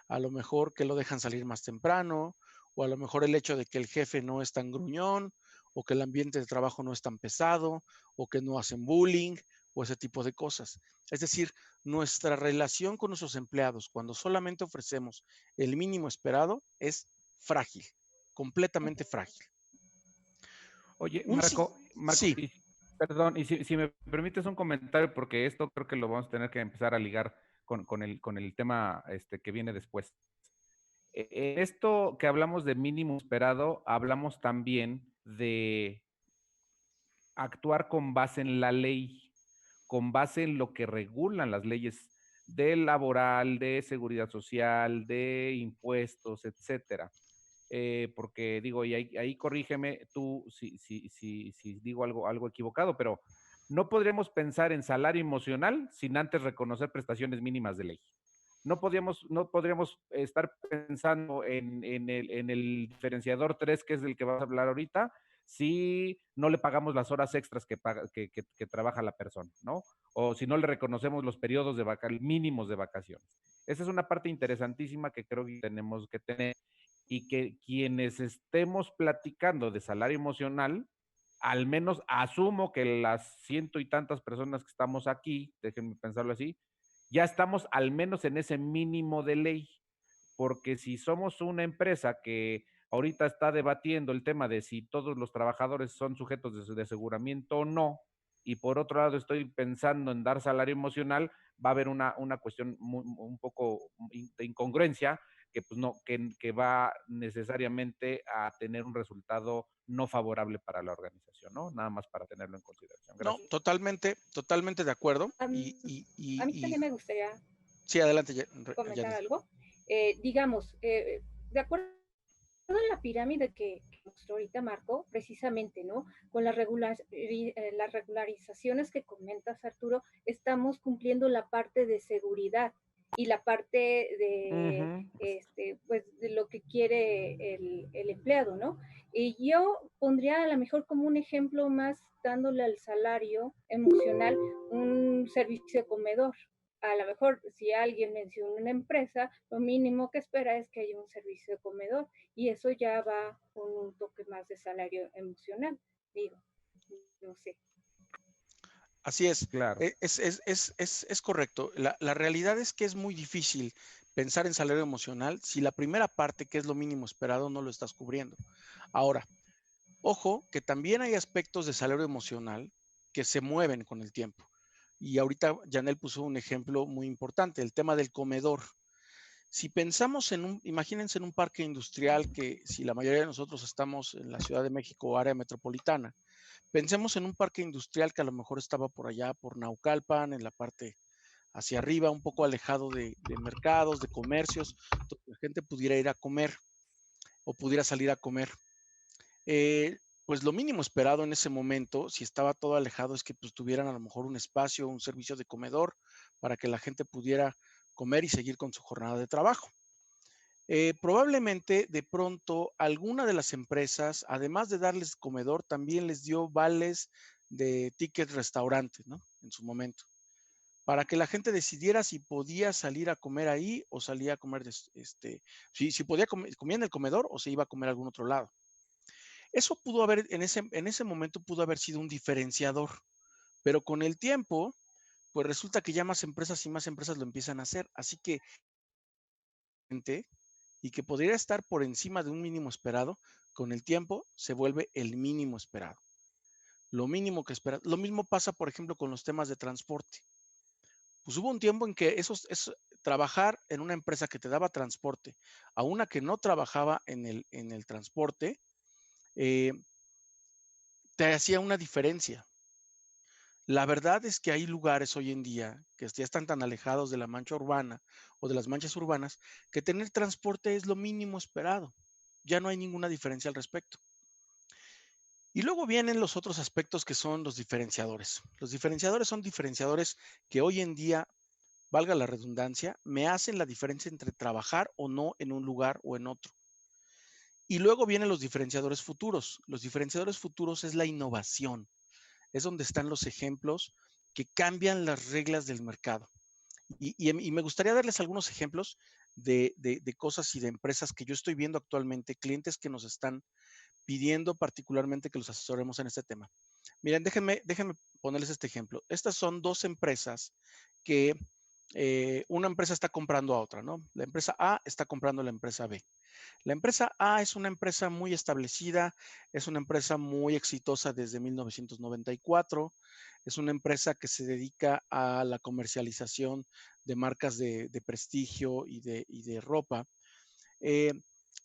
a lo mejor que lo dejan salir más temprano, o a lo mejor el hecho de que el jefe no es tan gruñón, o que el ambiente de trabajo no es tan pesado, o que no hacen bullying, o ese tipo de cosas. Es decir, nuestra relación con nuestros empleados, cuando solamente ofrecemos el mínimo esperado, es frágil, completamente frágil. Oye, Un sí, Marco, sí, perdón, y si me permites un comentario, porque esto creo que lo vamos a tener que empezar a ligar con el tema que viene después. Esto que hablamos de mínimo esperado, hablamos también de actuar con base en la ley, con base en lo que regulan las leyes de laboral, de seguridad social, de impuestos, etcétera. Porque digo, y ahí corrígeme tú si digo algo equivocado, pero no podríamos pensar en salario emocional sin antes reconocer prestaciones mínimas de ley. No podríamos estar pensando en el diferenciador 3, que es del que vas a hablar ahorita, si no le pagamos las horas extras que trabaja la persona, ¿no? O si no le reconocemos los periodos mínimos de vacaciones. Esa es una parte interesantísima que creo que tenemos que tener y que quienes estemos platicando de salario emocional, al menos asumo que las ciento y tantas personas que estamos aquí, déjenme pensarlo así, ya estamos al menos en ese mínimo de ley, porque si somos una empresa que ahorita está debatiendo el tema de si todos los trabajadores son sujetos de aseguramiento o no, y por otro lado estoy pensando en dar salario emocional, va a haber una cuestión un poco de incongruencia que, pues no, que va necesariamente a tener un resultado no favorable para la organización, ¿no? Nada más para tenerlo en consideración. no, Gracias. totalmente de acuerdo. A mí también me gustaría Sí, adelante, comentar Janet. algo. Digamos, de acuerdo a la pirámide que mostró ahorita Marco, precisamente, ¿no? Con las regularizaciones que comentas, Arturo, estamos cumpliendo la parte de seguridad y la parte de, pues, de lo que quiere el empleado, ¿no? Y yo pondría a lo mejor como un ejemplo más dándole al salario emocional un servicio de comedor. A lo mejor si alguien menciona una empresa, lo mínimo que espera es que haya un servicio de comedor y eso ya va con un toque más de salario emocional, digo, no sé. Así es, Claro. es correcto. La realidad es que es muy difícil pensar en salario emocional si la primera parte, que es lo mínimo esperado, no lo estás cubriendo. Ahora, ojo, que también hay aspectos de salario emocional que se mueven con el tiempo. Y ahorita Janel puso un ejemplo muy importante, el tema del comedor. Si pensamos imagínense en un parque industrial que si la mayoría de nosotros estamos en la Ciudad de México o área metropolitana, pensemos en un parque industrial que a lo mejor estaba por allá, por Naucalpan, en la parte hacia arriba, un poco alejado de mercados, de comercios, donde la gente pudiera ir a comer o pudiera salir a comer. Pues lo mínimo esperado en ese momento, si estaba todo alejado, es que pues tuvieran a lo mejor un espacio, un servicio de comedor para que la gente pudiera comer y seguir con su jornada de trabajo. Probablemente de pronto alguna de las empresas, además de darles comedor, también les dio vales de ticket restaurante, ¿no? En su momento, para que la gente decidiera si podía salir a comer ahí o salía a comer, si podía comía en el comedor o se iba a comer a algún otro lado. Eso pudo haber, en ese momento pudo haber sido un diferenciador, pero con el tiempo, pues resulta que ya más empresas y más empresas lo empiezan a hacer. Así que, y que podría estar por encima de un mínimo esperado, con el tiempo se vuelve el mínimo esperado. Lo mínimo que espera. Lo mismo pasa, por ejemplo, con los temas de transporte. Pues hubo un tiempo en que trabajar en una empresa que te daba transporte a una que no trabajaba en el transporte, eh, te hacía una diferencia. La verdad es que hay lugares hoy en día que ya están tan alejados de la mancha urbana o de las manchas urbanas que tener transporte es lo mínimo esperado. Ya no hay ninguna diferencia al respecto. Y luego vienen los otros aspectos que son los diferenciadores. Los diferenciadores son diferenciadores que hoy en día, valga la redundancia, me hacen la diferencia entre trabajar o no en un lugar o en otro. Y luego vienen los diferenciadores futuros. Los diferenciadores futuros es la innovación. Es donde están los ejemplos que cambian las reglas del mercado. Y me gustaría darles algunos ejemplos de cosas y de empresas que yo estoy viendo actualmente, clientes que nos están pidiendo particularmente que los asesoremos en este tema. Miren, déjenme ponerles este ejemplo. Estas son dos empresas que una empresa está comprando a otra, ¿no? La empresa A está comprando a la empresa B. La empresa A es una empresa muy establecida, es una empresa muy exitosa desde 1994, es una empresa que se dedica a la comercialización de marcas de prestigio y de ropa. Eh,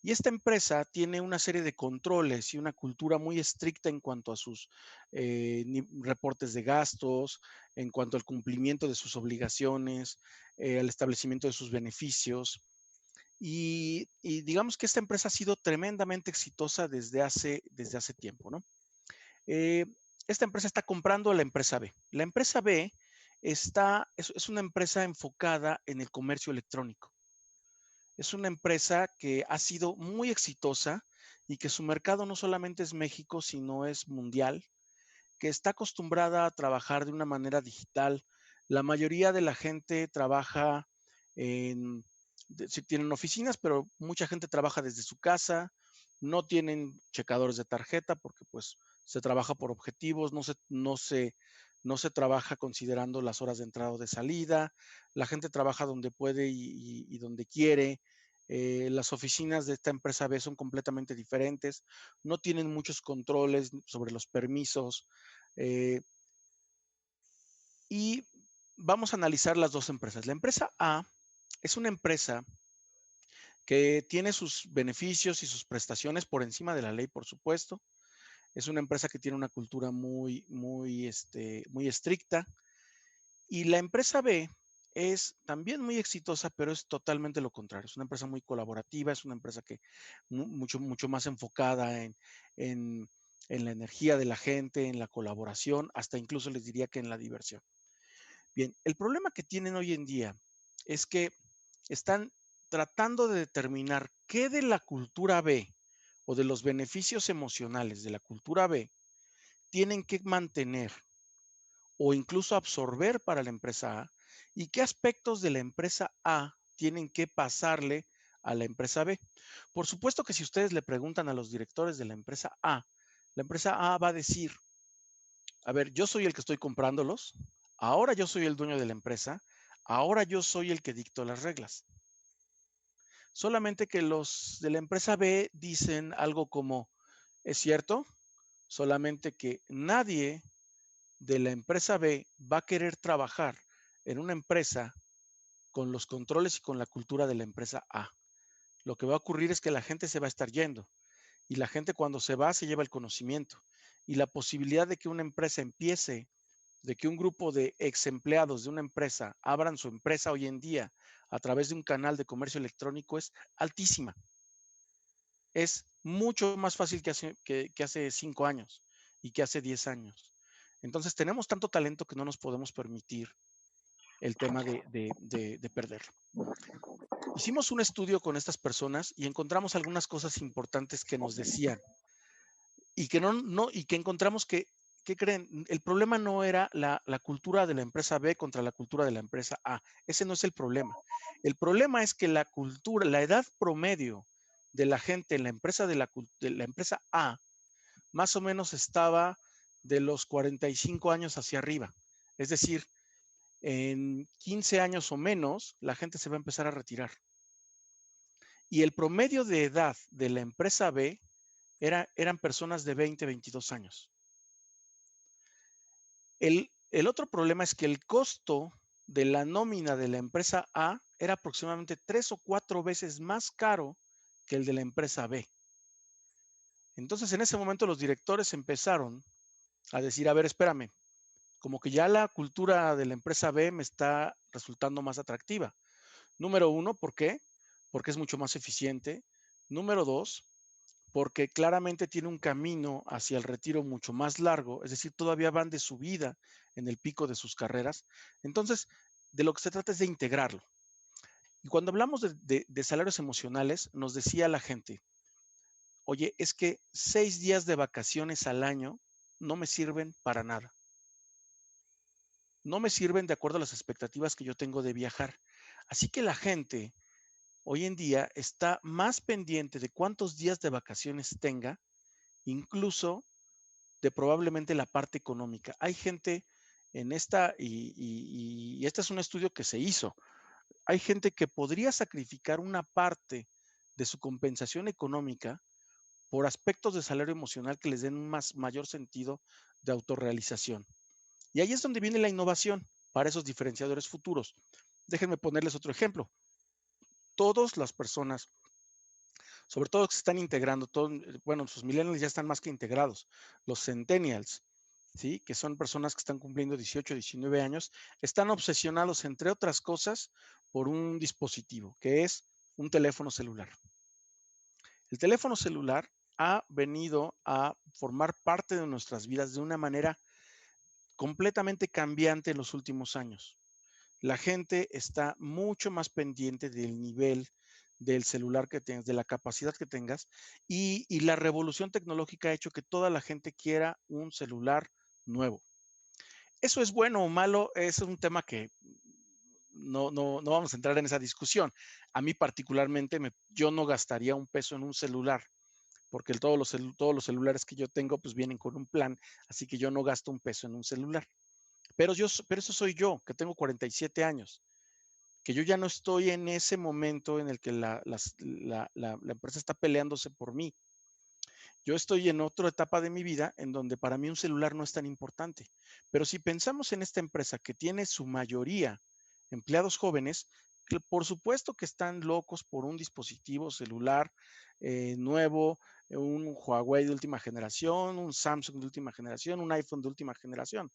y esta empresa tiene una serie de controles y una cultura muy estricta en cuanto a sus reportes de gastos, en cuanto al cumplimiento de sus obligaciones, al establecimiento de sus beneficios. Y digamos que esta empresa ha sido tremendamente exitosa desde hace tiempo, ¿no? Eh, esta empresa está comprando a la empresa B. La empresa B es una empresa enfocada en el comercio electrónico. Es una empresa que ha sido muy exitosa y que su mercado no solamente es México, sino es mundial, que está acostumbrada a trabajar de una manera digital. La mayoría de la gente trabaja sí tienen oficinas, pero mucha gente trabaja desde su casa, no tienen checadores de tarjeta porque pues se trabaja por objetivos, no se trabaja considerando las horas de entrada o de salida, la gente trabaja donde puede y donde quiere. Las oficinas de esta empresa B son completamente diferentes, no tienen muchos controles sobre los permisos. Y vamos a analizar las dos empresas. La empresa A es una empresa que tiene sus beneficios y sus prestaciones por encima de la ley, por supuesto. Es una empresa que tiene una cultura muy estricta. Y la empresa B es también muy exitosa, pero es totalmente lo contrario. Es una empresa muy colaborativa, es una empresa que mucho más enfocada en, en la energía de la gente, en la colaboración, hasta incluso les diría que en la diversión. Bien, el problema que tienen hoy en día es que están tratando de determinar qué de la cultura B o de los beneficios emocionales de la cultura B tienen que mantener o incluso absorber para la empresa A y qué aspectos de la empresa A tienen que pasarle a la empresa B. Por supuesto que si ustedes le preguntan a los directores de la empresa A va a decir, a ver, yo soy el que estoy comprándolos, ahora yo soy el dueño de la empresa, ahora yo soy el que dicto las reglas. Solamente que los de la empresa B dicen algo como, es cierto, solamente que nadie de la empresa B va a querer trabajar en una empresa con los controles y con la cultura de la empresa A. Lo que va a ocurrir es que la gente se va a estar yendo y la gente cuando se va se lleva el conocimiento y la posibilidad de que una empresa empiece, de que un grupo de ex empleados de una empresa abran su empresa hoy en día a través de un canal de comercio electrónico es altísima. Es mucho más fácil que hace 5 años y que hace 10 años. Entonces tenemos tanto talento que no nos podemos permitir el tema de perderlo. Hicimos un estudio con estas personas y encontramos algunas cosas importantes que nos decían y que y que encontramos que, ¿qué creen? El problema no era la cultura de la empresa B contra la cultura de la empresa A. Ese no es el problema. El problema es que la cultura, la edad promedio de la gente en la empresa de la empresa A, más o menos estaba de los 45 años hacia arriba. Es decir, en 15 años o menos, la gente se va a empezar a retirar. Y el promedio de edad de la empresa B eran personas de 20, 22 años. El otro problema es que el costo de la nómina de la empresa A era aproximadamente 3 o 4 veces más caro que el de la empresa B. Entonces, en ese momento los directores empezaron a decir, a ver, espérame, como que ya la cultura de la empresa B me está resultando más atractiva. Número 1, ¿por qué? Porque es mucho más eficiente. Número 2, porque claramente tiene un camino hacia el retiro mucho más largo, es decir, todavía van de subida en el pico de sus carreras. Entonces, de lo que se trata es de integrarlo. Y cuando hablamos de salarios emocionales, nos decía la gente, oye, es que 6 días de vacaciones al año no me sirven para nada. No me sirven de acuerdo a las expectativas que yo tengo de viajar. Así que la gente hoy en día está más pendiente de cuántos días de vacaciones tenga, incluso de probablemente la parte económica. Hay gente en esta, y este es un estudio que se hizo, hay gente que podría sacrificar una parte de su compensación económica por aspectos de salario emocional que les den un mayor sentido de autorrealización. Y ahí es donde viene la innovación para esos diferenciadores futuros. Déjenme ponerles otro ejemplo. Todas las personas, sobre todo que se están integrando, bueno, sus millennials ya están más que integrados, los centennials, ¿sí? Que son personas que están cumpliendo 18, 19 años, están obsesionados, entre otras cosas, por un dispositivo, que es un teléfono celular. El teléfono celular ha venido a formar parte de nuestras vidas de una manera completamente cambiante en los últimos años. La gente está mucho más pendiente del nivel del celular que tengas, de la capacidad que tengas, y la revolución tecnológica ha hecho que toda la gente quiera un celular nuevo. ¿Eso es bueno o malo? Es un tema que no vamos a entrar en esa discusión. A mí particularmente, yo no gastaría un peso en un celular, porque todos los celulares que yo tengo pues vienen con un plan, así que yo no gasto un peso en un celular. Pero eso soy yo, que tengo 47 años, que yo ya no estoy en ese momento en el que la empresa está peleándose por mí. Yo estoy en otra etapa de mi vida en donde para mí un celular no es tan importante. Pero si pensamos en esta empresa que tiene su mayoría empleados jóvenes, que por supuesto que están locos por un dispositivo celular nuevo, un Huawei de última generación, un Samsung de última generación, un iPhone de última generación.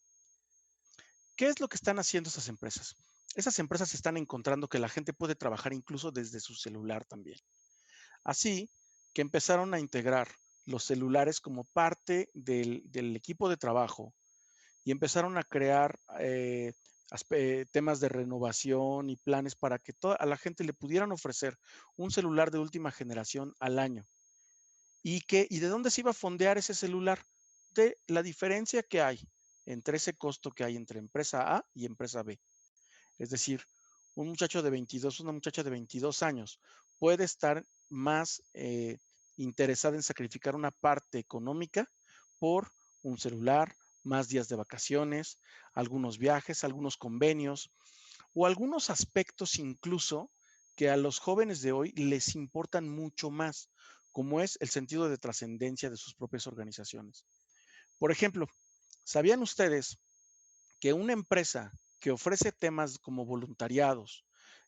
¿Qué es lo que están haciendo esas empresas? Esas empresas están encontrando que la gente puede trabajar incluso desde su celular también. Así que empezaron a integrar los celulares como parte del equipo de trabajo y empezaron a crear temas de renovación y planes para que a la gente le pudieran ofrecer un celular de última generación al año. ¿Y de dónde se iba a fondear ese celular? De la diferencia que hay entre ese costo que hay entre empresa A y empresa B. Es decir, un muchacho de 22, una muchacha de 22 años puede estar más interesada en sacrificar una parte económica por un celular, más días de vacaciones, algunos viajes, algunos convenios o algunos aspectos incluso que a los jóvenes de hoy les importan mucho más, como es el sentido de trascendencia de sus propias organizaciones. Por ejemplo, ¿sabían ustedes que una empresa que ofrece temas como voluntariados,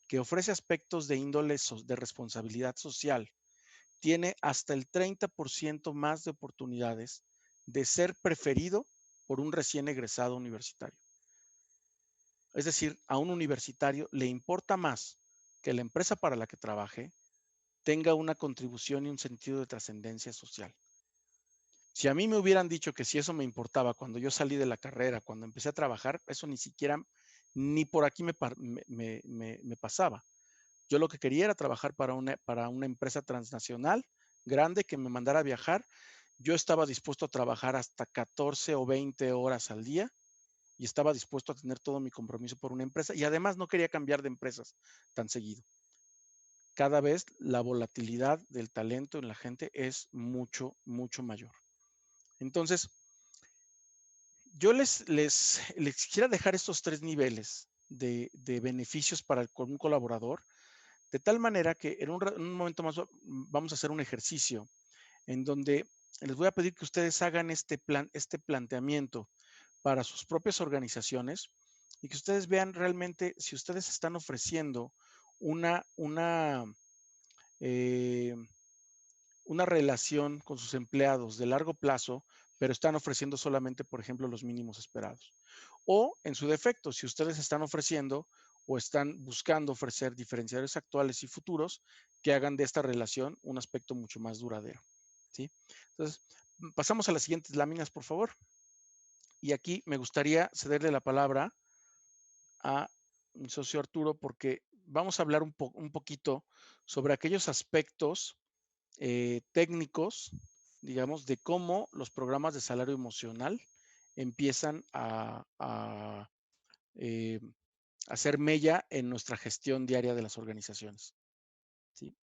que ofrece aspectos de índole de responsabilidad social, tiene hasta el 30% más de oportunidades de ser preferido por un recién egresado universitario. Es decir, a un universitario le importa más que la empresa para la que trabaje tenga una contribución y un sentido de trascendencia social. Si a mí me hubieran dicho que si eso me importaba cuando yo salí de la carrera, cuando empecé a trabajar, eso ni siquiera, ni por aquí me pasaba. Yo lo que quería era trabajar para una empresa transnacional grande que me mandara a viajar. Yo estaba dispuesto a trabajar hasta 14 o 20 horas al día y estaba dispuesto a tener todo mi compromiso por una empresa y además no quería cambiar de empresas tan seguido. Cada vez la volatilidad del talento en la gente es mucho, mucho mayor. Entonces, yo les quisiera dejar estos 3 niveles de beneficios con un colaborador, de tal manera que en un momento más vamos a hacer un ejercicio en donde les voy a pedir que ustedes hagan este planteamiento para sus propias organizaciones y que ustedes vean realmente si ustedes están ofreciendo una, una, eh, una relación con sus empleados de largo plazo, pero están ofreciendo solamente, por ejemplo, los mínimos esperados. O, en su defecto, si ustedes están ofreciendo o están buscando ofrecer diferenciadores actuales y futuros que hagan de esta relación un aspecto mucho más duradero. ¿Sí? Entonces, pasamos a las siguientes láminas, por favor. Y aquí me gustaría cederle la palabra a mi socio Arturo porque vamos a hablar un poquito sobre aquellos aspectos técnicos, digamos, de cómo los programas de salario emocional empiezan a hacer mella en nuestra gestión diaria de las organizaciones. ¿Sí?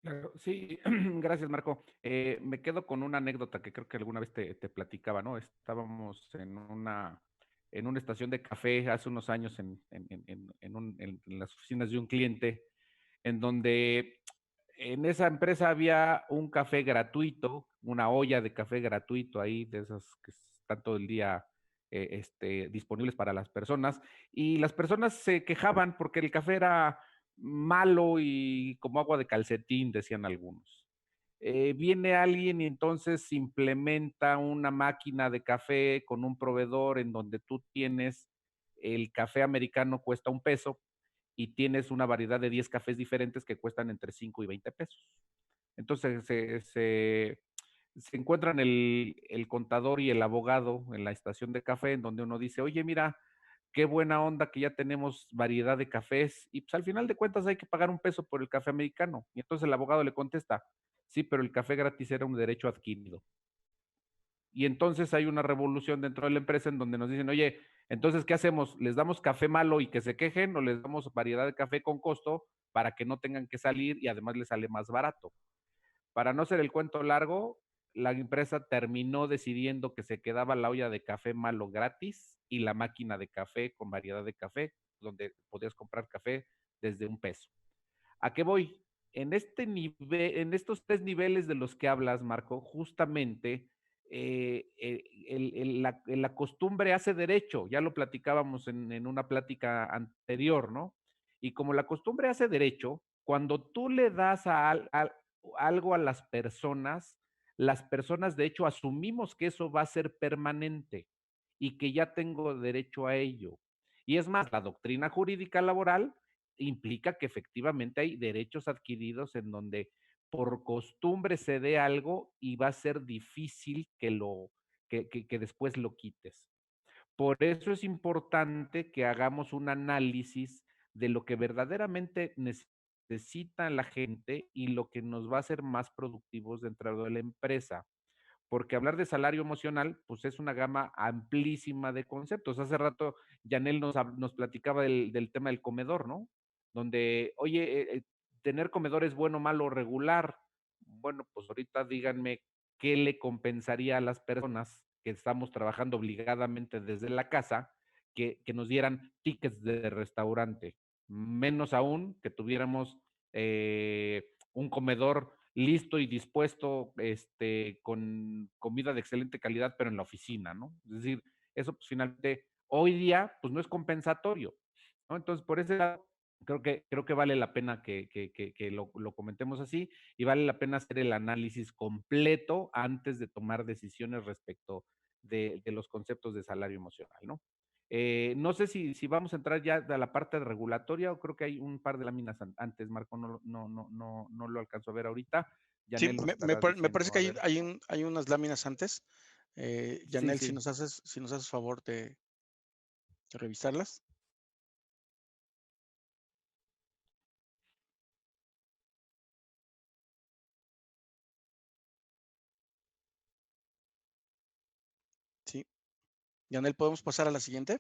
Claro, sí, gracias, Marco. Me quedo con una anécdota que creo que alguna vez te platicaba, ¿no? Estábamos en una estación de café hace unos años en las oficinas de un cliente, en donde en esa empresa había un café gratuito, una olla de café gratuito ahí, de esas que están todo el día disponibles para las personas, y las personas se quejaban porque el café era malo y como agua de calcetín, decían algunos. Viene alguien y entonces implementa una máquina de café con un proveedor en donde tú tienes el café americano cuesta $1 y tienes una variedad de 10 cafés diferentes que cuestan entre 5 y 20 pesos. Entonces se encuentran el contador y el abogado en la estación de café en donde uno dice, oye, mira, qué buena onda que ya tenemos variedad de cafés y pues al final de cuentas hay que pagar $1 por el café americano. Y entonces el abogado le contesta, sí, pero el café gratis era un derecho adquirido. Y entonces hay una revolución dentro de la empresa en donde nos dicen, oye, entonces, ¿qué hacemos? ¿Les damos café malo y que se quejen o les damos variedad de café con costo para que no tengan que salir y además les sale más barato? Para no hacer el cuento largo, la empresa terminó decidiendo que se quedaba la olla de café malo gratis y la máquina de café con variedad de café, donde podías comprar café desde $1. ¿A qué voy? En estos 3 niveles de los que hablas, Marco, justamente la costumbre hace derecho, ya lo platicábamos en una plática anterior, ¿no? Y como la costumbre hace derecho, cuando tú le das algo a las personas de hecho asumimos que eso va a ser permanente y que ya tengo derecho a ello. Y es más, la doctrina jurídica laboral implica que efectivamente hay derechos adquiridos en donde por costumbre se dé algo y va a ser difícil que después lo quites. Por eso es importante que hagamos un análisis de lo que verdaderamente necesita la gente y lo que nos va a hacer más productivos dentro de la empresa. Porque hablar de salario emocional, pues es una gama amplísima de conceptos. Hace rato Yanel nos platicaba del tema del comedor, ¿no? Donde, oye, tener comedor es bueno, malo, regular. Bueno, pues ahorita díganme qué le compensaría a las personas que estamos trabajando obligadamente desde la casa que nos dieran tickets de restaurante. Menos aún que tuviéramos un comedor listo y dispuesto con comida de excelente calidad, pero en la oficina, ¿no? Es decir, eso pues finalmente hoy día pues no es compensatorio. ¿no? Entonces, por ese lado, creo que vale la pena que lo comentemos así y vale la pena hacer el análisis completo antes de tomar decisiones respecto de los conceptos de salario emocional, ¿no? No sé si vamos a entrar ya a la parte regulatoria o creo que hay un par de láminas antes, Marco, no lo alcanzo a ver ahorita. Sí, Yanel nos me estarás parece diciendo, que a ver. hay unas láminas antes. Sí, Yanel, sí. si nos haces favor de revisarlas. Sí. Yanel, ¿podemos pasar a la siguiente?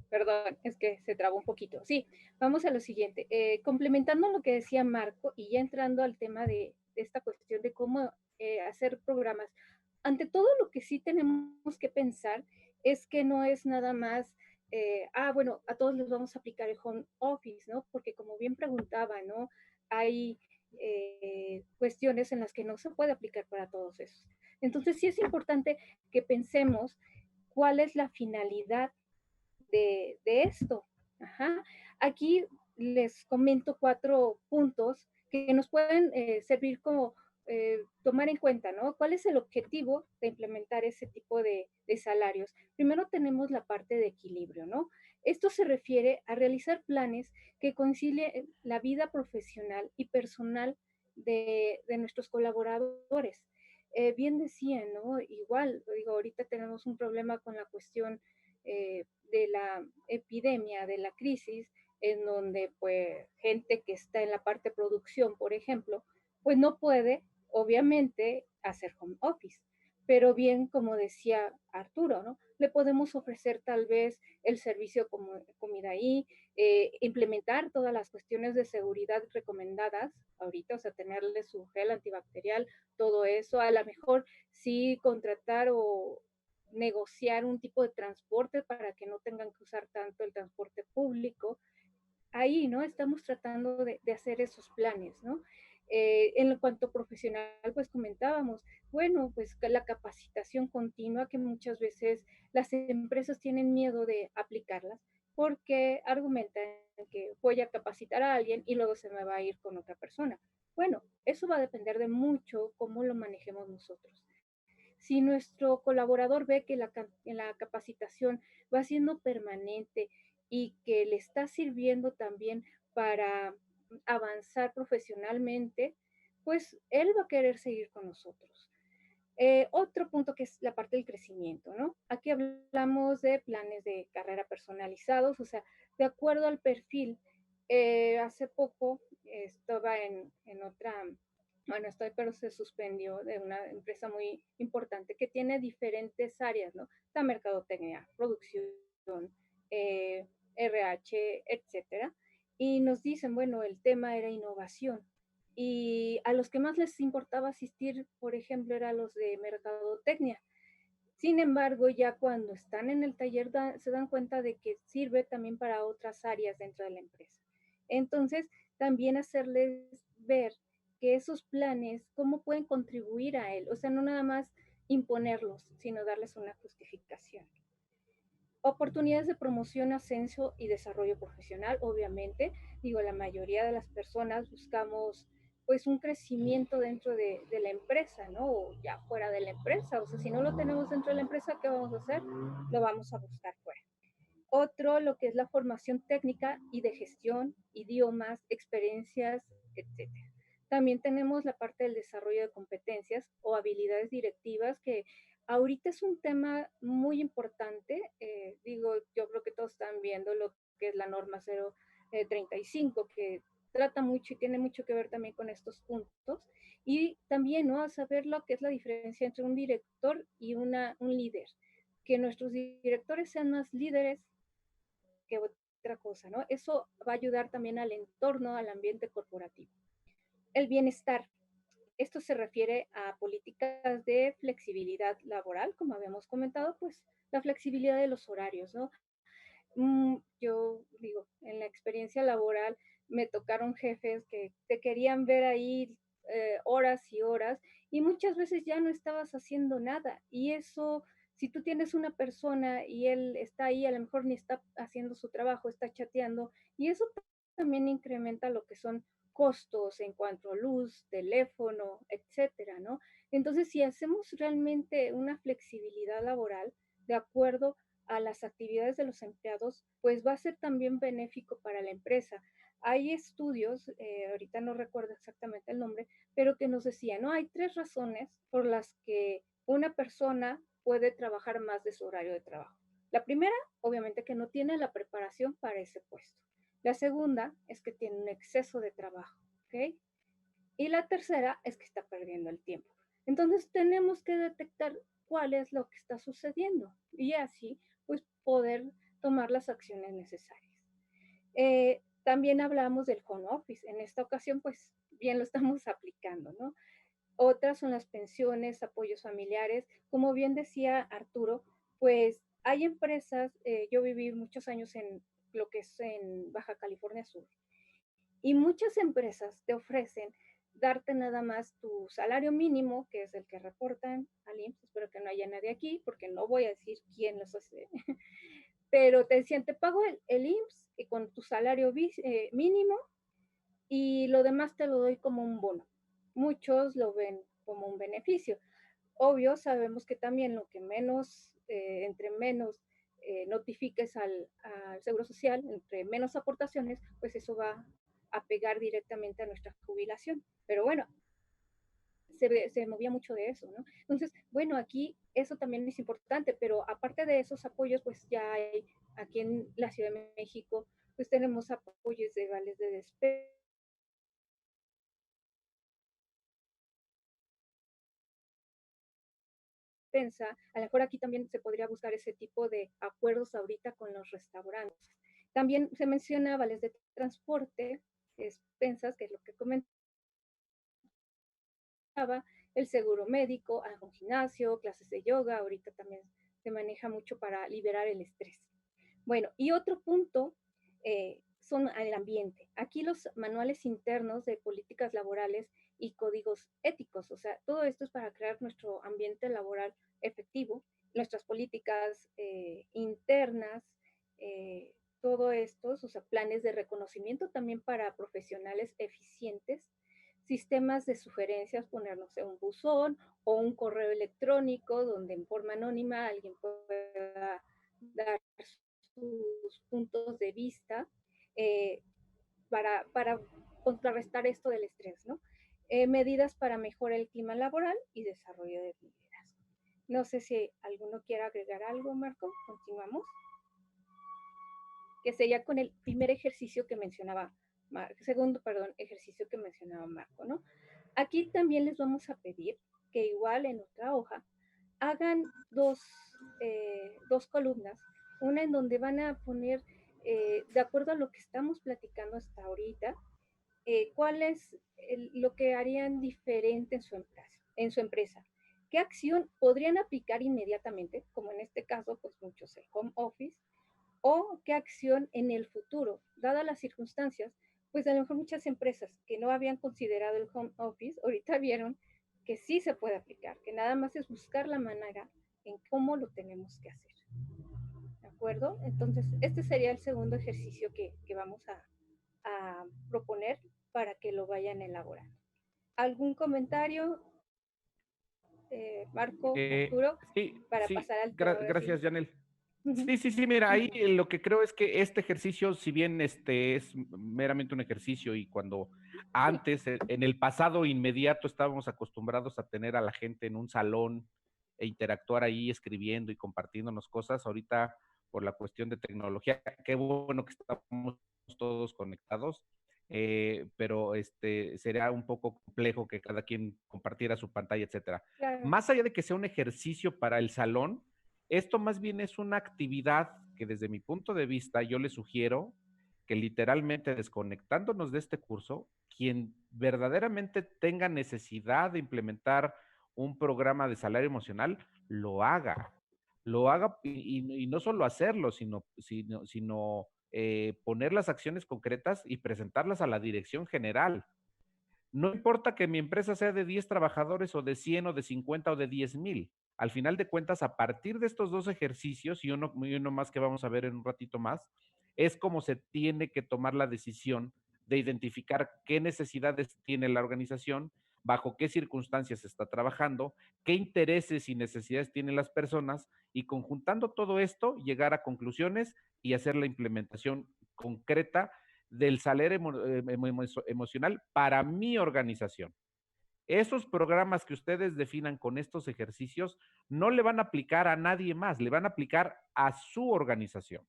Perdón, es que se trabó un poquito. Sí, vamos a lo siguiente. Complementando lo que decía Marco y ya entrando al tema de esta cuestión de cómo hacer programas, ante todo lo que sí tenemos que pensar es que no es nada más, bueno, a todos les vamos a aplicar el home office, ¿no? Porque como bien preguntaba, ¿no? Hay cuestiones en las que no se puede aplicar para todos esos. Entonces sí es importante que pensemos cuál es la finalidad de esto. Ajá. Aquí les comento 4 puntos que nos pueden servir como tomar en cuenta, ¿no? ¿Cuál es el objetivo de implementar ese tipo de salarios? Primero tenemos la parte de equilibrio, ¿no? Esto se refiere a realizar planes que concilien la vida profesional y personal de nuestros colaboradores. Bien decían, ¿no? Igual, digo, ahorita tenemos un problema con la cuestión de la epidemia, de la crisis, en donde pues gente que está en la parte de producción, por ejemplo, pues no puede, obviamente, hacer home office. Pero bien, como decía Arturo, ¿no? Le podemos ofrecer tal vez el servicio como comida ahí, implementar todas las cuestiones de seguridad recomendadas ahorita, o sea, tenerle su gel antibacterial, todo eso, a lo mejor sí contratar o negociar un tipo de transporte para que no tengan que usar tanto el transporte público. Ahí, ¿no? Estamos tratando de hacer esos planes, ¿no? En cuanto profesional, pues comentábamos, bueno, pues la capacitación continua que muchas veces las empresas tienen miedo de aplicarlas porque argumentan que voy a capacitar a alguien y luego se me va a ir con otra persona. Bueno, eso va a depender de mucho cómo lo manejemos nosotros. Si nuestro colaborador ve que la capacitación va siendo permanente y que le está sirviendo también para avanzar profesionalmente, pues él va a querer seguir con nosotros. Otro punto que es la parte del crecimiento, ¿no? Aquí hablamos de planes de carrera personalizados, o sea, de acuerdo al perfil. Hace poco estaba en otra, bueno, estoy, pero se suspendió de una empresa muy importante que tiene diferentes áreas, ¿no? La mercadotecnia, producción, RH, etcétera. Y nos dicen, bueno, el tema era innovación. Y a los que más les importaba asistir, por ejemplo, eran los de mercadotecnia. Sin embargo, ya cuando están en el taller se dan cuenta de que sirve también para otras áreas dentro de la empresa. Entonces, también hacerles ver que esos planes, cómo pueden contribuir a él. O sea, no nada más imponerlos, sino darles una justificación. Oportunidades de promoción, ascenso y desarrollo profesional, obviamente. Digo, la mayoría de las personas buscamos pues un crecimiento dentro de la empresa, ¿no? O ya fuera de la empresa. O sea, si no lo tenemos dentro de la empresa, ¿qué vamos a hacer? Lo vamos a buscar fuera. Otro, lo que es la formación técnica y de gestión, idiomas, experiencias, etcétera. También tenemos la parte del desarrollo de competencias o habilidades directivas que ahorita es un tema muy importante. Digo, yo creo que todos están viendo lo que es la norma 035, que trata mucho y tiene mucho que ver también con estos puntos. Y también, ¿no? A saber lo que es la diferencia entre un director y un líder. Que nuestros directores sean más líderes que otra cosa, ¿no? Eso va a ayudar también al entorno, al ambiente corporativo. El bienestar. Esto se refiere a políticas de flexibilidad laboral, como habíamos comentado, pues la flexibilidad de los horarios, ¿no? Yo digo, en la experiencia laboral me tocaron jefes que te querían ver ahí horas y horas y muchas veces ya no estabas haciendo nada y eso Si tú tienes una persona y él está ahí, a lo mejor ni está haciendo su trabajo, está chateando, y eso también incrementa lo que son costos en cuanto a luz, teléfono, etcétera, ¿no? Entonces, si hacemos realmente una flexibilidad laboral de acuerdo a las actividades de los empleados, pues va a ser también benéfico para la empresa. Hay estudios, ahorita no recuerdo exactamente el nombre, pero que nos decían, ¿no? Hay 3 razones por las que una persona puede trabajar más de su horario de trabajo. La primera, obviamente, que no tiene la preparación para ese puesto. La segunda es que tiene un exceso de trabajo, ¿ok? Y la tercera es que está perdiendo el tiempo. Entonces tenemos que detectar cuál es lo que está sucediendo y así pues poder tomar las acciones necesarias. También hablamos del home office. En esta ocasión pues bien lo estamos aplicando, ¿no? Otras son las pensiones, apoyos familiares. Como bien decía Arturo, pues hay empresas, yo viví muchos años en lo que es en Baja California Sur, y muchas empresas te ofrecen darte nada más tu salario mínimo, que es el que reportan al IMSS. Espero que no haya nadie aquí, porque no voy a decir quién los hace. Pero te decían, te pago el IMSS con tu salario mínimo y lo demás te lo doy como un bono. Muchos lo ven como un beneficio. Obvio, sabemos que también lo que menos, entre menos notifiques al Seguro Social, entre menos aportaciones, pues eso va a pegar directamente a nuestra jubilación. Pero bueno, se movía mucho de eso, ¿no? Entonces, bueno, aquí eso también es importante, pero aparte de esos apoyos, pues ya hay aquí en la Ciudad de México, pues tenemos apoyos de vales de despensa, a lo mejor aquí también se podría buscar ese tipo de acuerdos ahorita con los restaurantes. También se menciona vales de transporte, despensas, que es lo que comentaba, el seguro médico, algún gimnasio, clases de yoga, ahorita también se maneja mucho para liberar el estrés. Bueno, y otro punto son el ambiente. Aquí los manuales internos de políticas laborales y códigos éticos, o sea, todo esto es para crear nuestro ambiente laboral efectivo, nuestras políticas internas, todo esto, o sea, planes de reconocimiento también para profesionales eficientes, sistemas de sugerencias, ponernos en un buzón o un correo electrónico donde en forma anónima alguien pueda dar sus puntos de vista eh, para contrarrestar esto del estrés, ¿no? Medidas para mejorar el clima laboral y desarrollo de liderazgo. No sé si alguno quiera agregar algo, Marco. Continuamos. Que sería con el primer ejercicio que mencionaba, segundo, perdón, ejercicio que mencionaba Marco, ¿no? Aquí también les vamos a pedir que igual en otra hoja hagan dos columnas, una en donde van a poner, de acuerdo a lo que estamos platicando hasta ahorita, cuál es lo que harían diferente en su empresa. ¿Qué acción podrían aplicar inmediatamente, como en este caso, pues muchos el home office, o qué acción en el futuro, dadas las circunstancias, pues a lo mejor muchas empresas que no habían considerado el home office, ahorita vieron que sí se puede aplicar, que nada más es buscar la manera en cómo lo tenemos que hacer. ¿De acuerdo? Entonces, este sería el segundo ejercicio que vamos a proponer para que lo vayan elaborando. ¿Algún comentario, Marco, Arturo, para pasar al gracias, Janel. Sí, mira, ahí lo que creo es que este ejercicio, si bien es meramente un ejercicio y cuando antes, en el pasado inmediato, estábamos acostumbrados a tener a la gente en un salón e interactuar ahí escribiendo y compartiéndonos cosas, ahorita por la cuestión de tecnología, qué bueno que estamos todos conectados, pero sería un poco complejo que cada quien compartiera su pantalla, etcétera. Claro. Más allá de que sea un ejercicio para el salón, esto más bien es una actividad que desde mi punto de vista yo le sugiero que literalmente desconectándonos de este curso, quien verdaderamente tenga necesidad de implementar un programa de salario emocional, lo haga y no solo hacerlo, sino poner las acciones concretas y presentarlas a la dirección general. No importa que mi empresa sea de 10 trabajadores o de 100 o de 50 o de 10,000. al final de cuentas, a partir de estos dos ejercicios, y uno más que vamos a ver en un ratito más, es como se tiene que tomar la decisión de identificar qué necesidades tiene la organización, bajo qué circunstancias se está trabajando, qué intereses y necesidades tienen las personas, y conjuntando todo esto, llegar a conclusiones y hacer la implementación concreta del salario emocional para mi organización. Esos programas que ustedes definan con estos ejercicios no le van a aplicar a nadie más, le van a aplicar a su organización.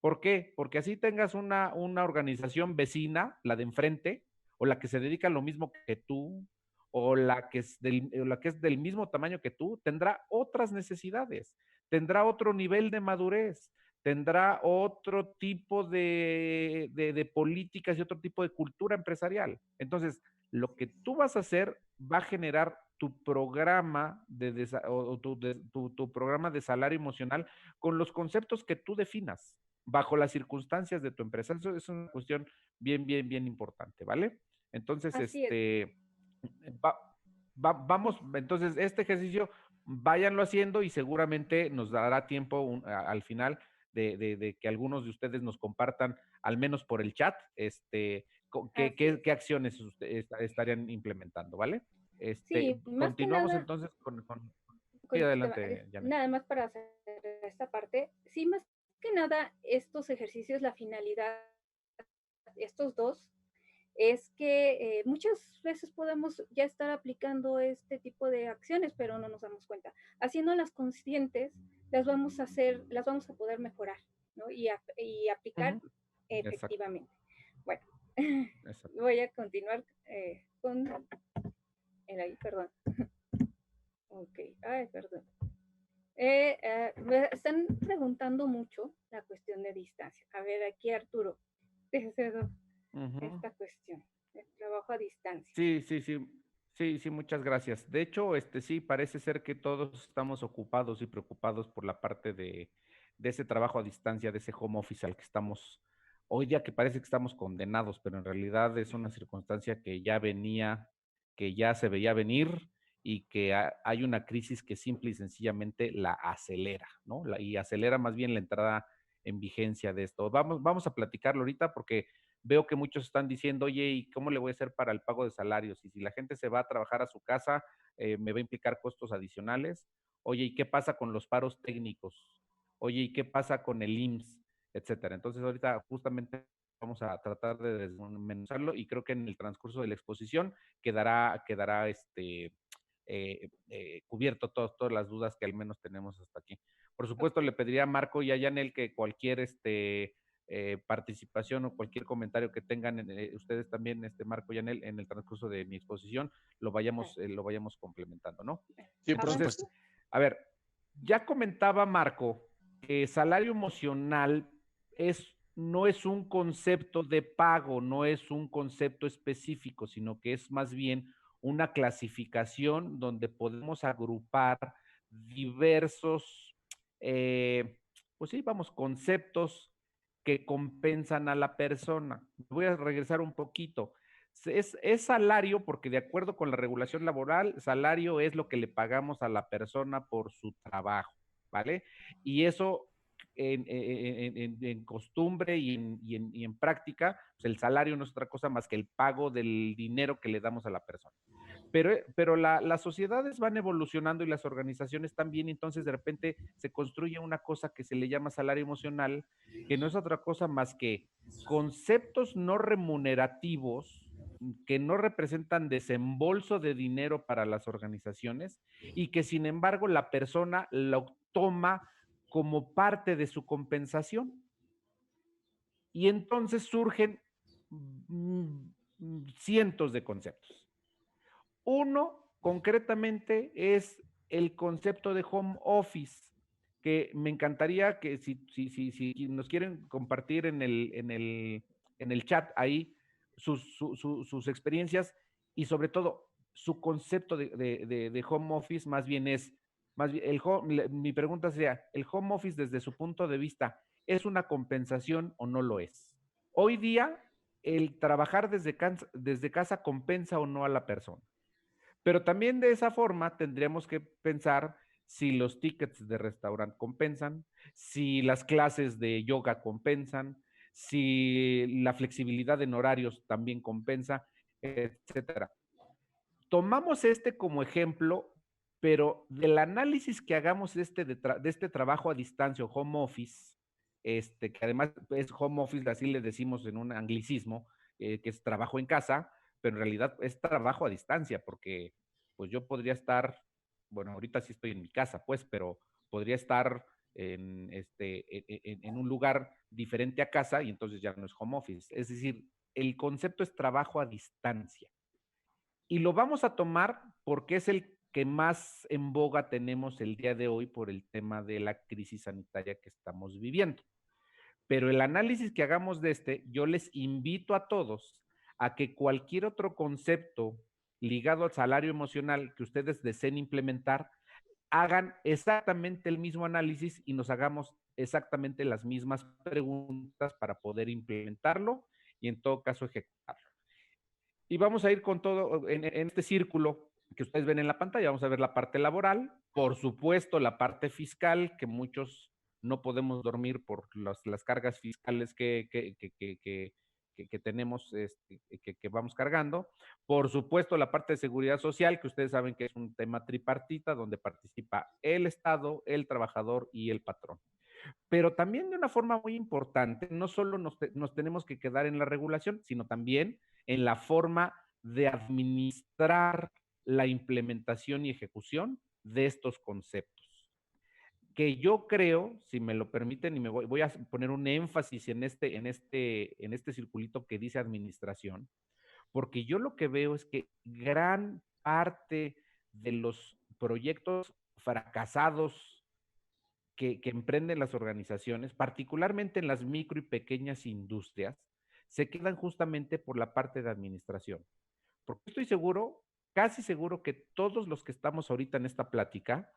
¿Por qué? Porque así tengas una organización vecina, la de enfrente, o la que se dedica a lo mismo que tú, o la que es del mismo tamaño que tú, tendrá otras necesidades, tendrá otro nivel de madurez, tendrá otro tipo de políticas y otro tipo de cultura empresarial. Entonces, lo que tú vas a hacer va a generar tu programa tu programa de salario emocional con los conceptos que tú definas bajo las circunstancias de tu empresa. Eso es una cuestión bien importante, ¿vale? Entonces, Así es. Vamos, entonces, este ejercicio, váyanlo haciendo y seguramente nos dará tiempo al final de que algunos de ustedes nos compartan, al menos por el chat, qué acciones estarían implementando, ¿vale? Sí, más que Continuamos nada, entonces sí, adelante, Janet. nada más para hacer esta parte, sí, más que nada, estos ejercicios, la finalidad, estos dos, es que muchas veces podemos ya estar aplicando este tipo de acciones, pero no nos damos cuenta. Haciéndolas conscientes, las vamos a poder mejorar, ¿no? Y aplicar Exacto, efectivamente. Bueno, exacto. voy a continuar con el ahí, perdón. Ok, ay, perdón. Me están preguntando mucho la cuestión de distancia. A ver, aquí Arturo, esta cuestión, el trabajo a distancia. Sí, muchas gracias. De hecho, sí, parece ser que todos estamos ocupados y preocupados por la parte de ese trabajo a distancia, de ese home office al que estamos, hoy día que parece que estamos condenados, pero en realidad es una circunstancia que ya venía, que ya se veía venir y que hay una crisis que simple y sencillamente la acelera, ¿no? Y acelera más bien la entrada en vigencia de esto. Vamos a platicarlo ahorita porque veo que muchos están diciendo, oye, ¿y cómo le voy a hacer para el pago de salarios? Y si la gente se va a trabajar a su casa, me va a implicar costos adicionales. Oye, ¿y qué pasa con los paros técnicos? Oye, ¿y qué pasa con el IMSS? Etcétera. Entonces, ahorita justamente vamos a tratar de desmenuzarlo y creo que en el transcurso de la exposición quedará cubierto todas las dudas que al menos tenemos hasta aquí. Por supuesto, le pediría a Marco y a Yanel que cualquier participación o cualquier comentario que tengan ustedes también, Marco y Yanel, en el transcurso de mi exposición, lo vayamos complementando, ¿no? Sí, por Entonces, supuesto. a ver, ya comentaba Marco que salario emocional no es un concepto de pago, no es un concepto específico, sino que es más bien una clasificación donde podemos agrupar diversos, pues sí, vamos, conceptos que compensan a la persona. Voy a regresar un poquito. Es salario porque de acuerdo con la regulación laboral, salario es lo que le pagamos a la persona por su trabajo, ¿vale? Y eso en costumbre y en práctica, pues el salario no es otra cosa más que el pago del dinero que le damos a la persona. Pero las sociedades van evolucionando y las organizaciones también, entonces de repente se construye una cosa que se le llama salario emocional, que no es otra cosa más que conceptos no remunerativos que no representan desembolso de dinero para las organizaciones y que sin embargo la persona lo toma como parte de su compensación. Y entonces surgen cientos de conceptos. Uno, concretamente, es el concepto de home office, que me encantaría que si nos quieren compartir en el chat ahí sus experiencias y sobre todo su concepto de home office, más bien mi pregunta sería, ¿el home office desde su punto de vista es una compensación o no lo es? Hoy día, ¿el trabajar desde casa compensa o no a la persona? Pero también de esa forma tendríamos que pensar si los tickets de restaurante compensan, si las clases de yoga compensan, si la flexibilidad en horarios también compensa, etcétera. Tomamos este como ejemplo, pero del análisis que hagamos de este trabajo a distancia o home office, que además es home office, así le decimos en un anglicismo, que es trabajo en casa, pero en realidad es trabajo a distancia, porque pues yo podría estar, bueno, ahorita sí estoy en mi casa, pues, pero podría estar en un lugar diferente a casa y entonces ya no es home office. Es decir, el concepto es trabajo a distancia. Y lo vamos a tomar porque es el que más en boga tenemos el día de hoy por el tema de la crisis sanitaria que estamos viviendo. Pero el análisis que hagamos de yo les invito a todos a que cualquier otro concepto ligado al salario emocional que ustedes deseen implementar, hagan exactamente el mismo análisis y nos hagamos exactamente las mismas preguntas para poder implementarlo y en todo caso ejecutarlo. Y vamos a ir con todo en este círculo que ustedes ven en la pantalla. Vamos a ver la parte laboral, por supuesto la parte fiscal, que muchos no podemos dormir por las cargas fiscales que tenemos, que vamos cargando. Por supuesto la parte de seguridad social, que ustedes saben que es un tema tripartita, donde participa el Estado, el trabajador y el patrón. Pero también de una forma muy importante, no solo nos tenemos que quedar en la regulación, sino también en la forma de administrar la implementación y ejecución de estos conceptos. Que yo creo, si me lo permiten, y voy a poner un énfasis en este circulito que dice administración, porque yo lo que veo es que gran parte de los proyectos fracasados que emprenden las organizaciones, particularmente en las micro y pequeñas industrias, se quedan justamente por la parte de administración. Porque estoy seguro, casi seguro que todos los que estamos ahorita en esta plática,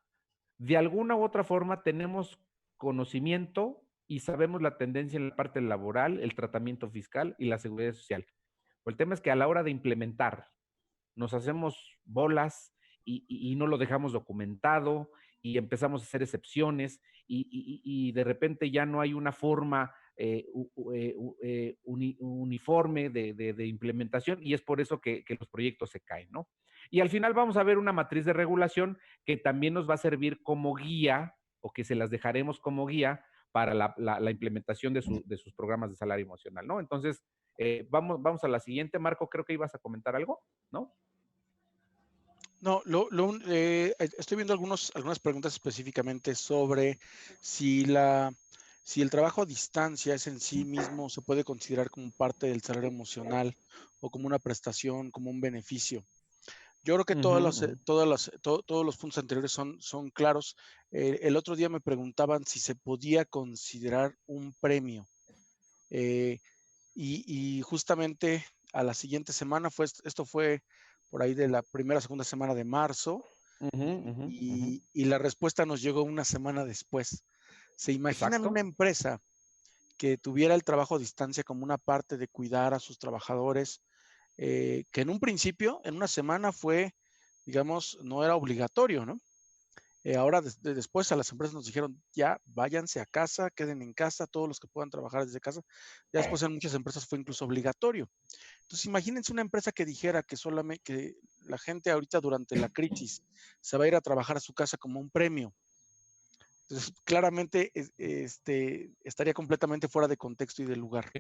de alguna u otra forma tenemos conocimiento y sabemos la tendencia en la parte laboral, el tratamiento fiscal y la seguridad social. El tema es que a la hora de implementar nos hacemos bolas y no lo dejamos documentado y empezamos a hacer excepciones y de repente ya no hay una forma uniforme de implementación y es por eso que los proyectos se caen, ¿no? Y al final vamos a ver una matriz de regulación que también nos va a servir como guía o que se las dejaremos como guía para la implementación de sus programas de salario emocional, ¿no? Entonces, vamos a la siguiente. Marco, creo que ibas a comentar algo, ¿no? No, estoy viendo algunas preguntas específicamente sobre si el trabajo a distancia es en sí mismo, se puede considerar como parte del salario emocional o como una prestación, como un beneficio. Yo creo que todos los puntos anteriores son claros. El otro día me preguntaban si se podía considerar un premio. Y justamente a la siguiente semana esto fue por ahí de la primera o segunda semana de marzo, y la respuesta nos llegó una semana después. ¿Se imaginan Exacto. una empresa que tuviera el trabajo a distancia como una parte de cuidar a sus trabajadores, que en un principio, en una semana fue, digamos, no era obligatorio, ¿no? Ahora después a las empresas nos dijeron, ya váyanse a casa, queden en casa, todos los que puedan trabajar desde casa. Ya después en muchas empresas fue incluso obligatorio. Entonces imagínense una empresa que dijera que solamente que la gente ahorita durante la crisis se va a ir a trabajar a su casa como un premio. Entonces claramente estaría completamente fuera de contexto y de lugar.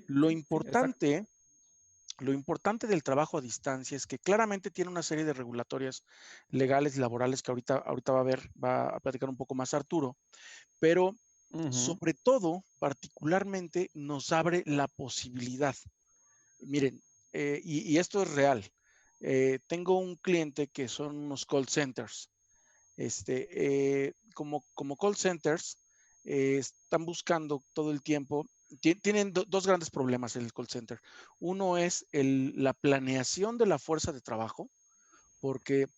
Lo importante del trabajo a distancia es que claramente tiene una serie de regulatorias legales y laborales que ahorita va a platicar un poco más Arturo, pero sobre todo, particularmente, nos abre la posibilidad. Miren, y esto es real. Tengo un cliente que son unos call centers. Como call centers, están buscando todo el tiempo. Tienen dos grandes problemas en el call center. Uno es la planeación de la fuerza de trabajo, porque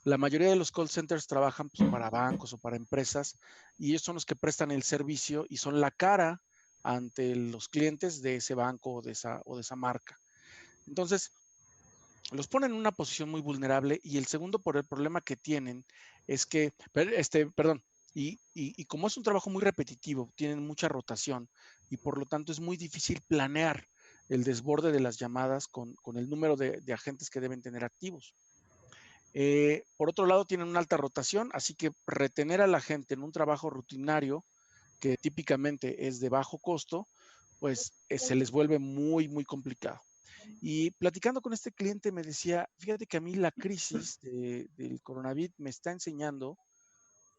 la mayoría de los call centers trabajan pues, para bancos o para empresas, y ellos son los que prestan el servicio y son la cara ante los clientes de ese banco o de esa marca. Entonces, los ponen en una posición muy vulnerable, y el segundo por el problema que tienen es que, perdón, y como es un trabajo muy repetitivo, tienen mucha rotación y por lo tanto es muy difícil planear el desborde de las llamadas con el número de agentes que deben tener activos. Por otro lado, tienen una alta rotación, así que retener a la gente en un trabajo rutinario, que típicamente es de bajo costo, pues se les vuelve muy, muy complicado. Y platicando con este cliente me decía, fíjate que a mí la crisis del coronavirus me está enseñando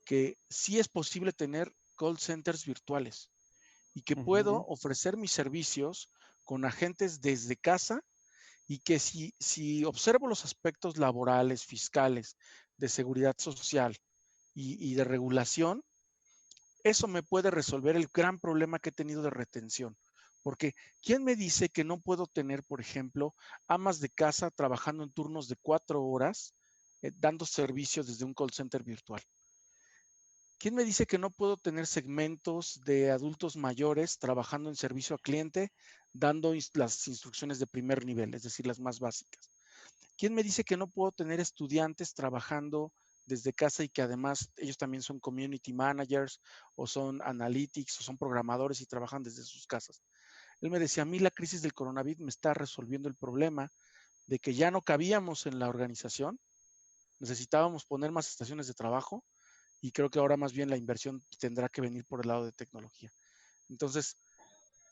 que sí es posible tener call centers virtuales y que puedo ofrecer mis servicios con agentes desde casa, y que si observo los aspectos laborales, fiscales, de seguridad social y de regulación, eso me puede resolver el gran problema que he tenido de retención. Porque, ¿quién me dice que no puedo tener, por ejemplo, amas de casa trabajando en turnos de 4 horas, dando servicios desde un call center virtual? ¿Quién me dice que no puedo tener segmentos de adultos mayores trabajando en servicio al cliente, dando las instrucciones de primer nivel, es decir, las más básicas? ¿Quién me dice que no puedo tener estudiantes trabajando desde casa y que además ellos también son community managers o son analytics o son programadores y trabajan desde sus casas? Él me decía, a mí la crisis del coronavirus me está resolviendo el problema de que ya no cabíamos en la organización, necesitábamos poner más estaciones de trabajo, y creo que ahora más bien la inversión tendrá que venir por el lado de tecnología. Entonces,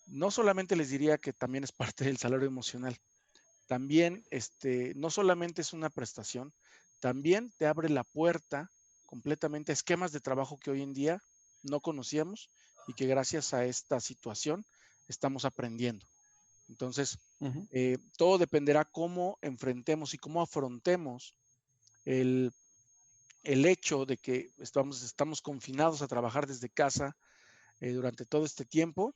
no solamente les diría que también es parte del salario emocional, también no solamente es una prestación, también te abre la puerta completamente a esquemas de trabajo que hoy en día no conocíamos y que gracias a esta situación estamos aprendiendo. Entonces, todo dependerá cómo enfrentemos y cómo afrontemos el hecho de que estamos confinados a trabajar desde casa durante todo este tiempo,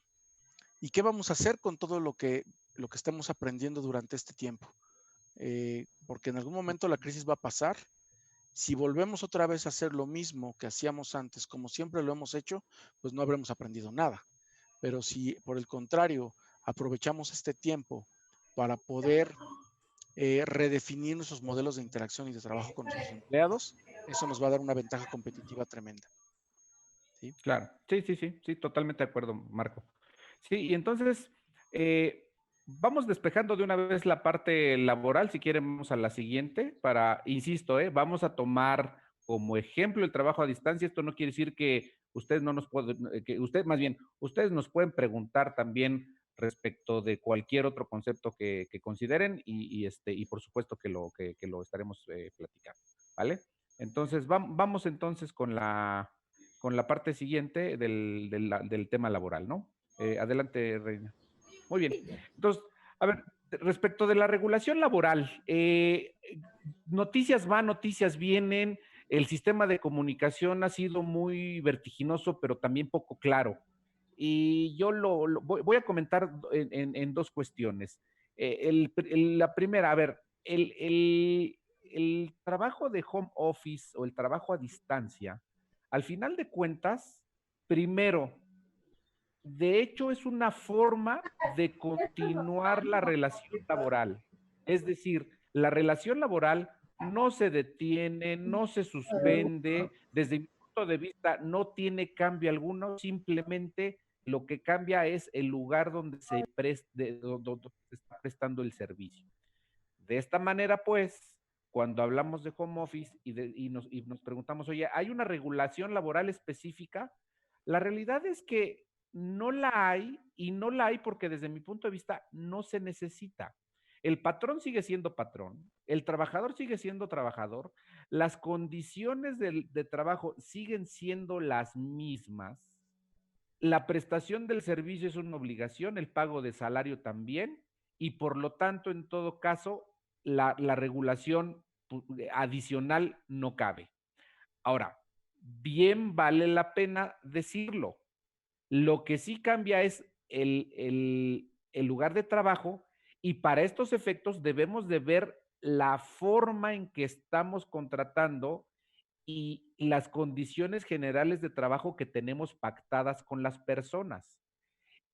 y qué vamos a hacer con todo lo que estemos aprendiendo durante este tiempo. Porque en algún momento la crisis va a pasar. Si volvemos otra vez a hacer lo mismo que hacíamos antes, como siempre lo hemos hecho, pues no habremos aprendido nada. Pero si por el contrario aprovechamos este tiempo para poder redefinir nuestros modelos de interacción y de trabajo con nuestros empleados, eso nos va a dar una ventaja competitiva tremenda. ¿Sí? Claro, sí, totalmente de acuerdo, Marco. Sí, y entonces, vamos despejando de una vez la parte laboral, si quieren vamos a la siguiente, insisto, vamos a tomar como ejemplo el trabajo a distancia. Esto no quiere decir que ustedes no nos pueden, ustedes nos pueden preguntar también respecto de cualquier otro concepto que consideren, y por supuesto que lo estaremos platicando, ¿vale? Entonces, vamos entonces con la parte siguiente del tema laboral, ¿no? Adelante, Reina. Muy bien. Entonces, a ver, respecto de la regulación laboral, noticias van, noticias vienen. El sistema de comunicación ha sido muy vertiginoso, pero también poco claro. Y yo voy a comentar en dos cuestiones. La primera, a ver, el trabajo de home office o el trabajo a distancia, al final de cuentas, primero, de hecho, es una forma de continuar la relación laboral. Es decir, la relación laboral no se detiene, no se suspende. Desde mi punto de vista, no tiene cambio alguno, simplemente lo que cambia es el lugar donde donde se está prestando el servicio. De esta manera, pues, cuando hablamos de home office y nos preguntamos, oye, ¿hay una regulación laboral específica? La realidad es que no la hay, y no la hay porque desde mi punto de vista no se necesita. El patrón sigue siendo patrón, el trabajador sigue siendo trabajador, las condiciones de trabajo siguen siendo las mismas, la prestación del servicio es una obligación, el pago de salario también, y por lo tanto, en todo caso, la regulación adicional no cabe. Ahora, bien vale la pena decirlo. Lo que sí cambia es el lugar de trabajo, y para estos efectos debemos de ver la forma en que estamos contratando y las condiciones generales de trabajo que tenemos pactadas con las personas.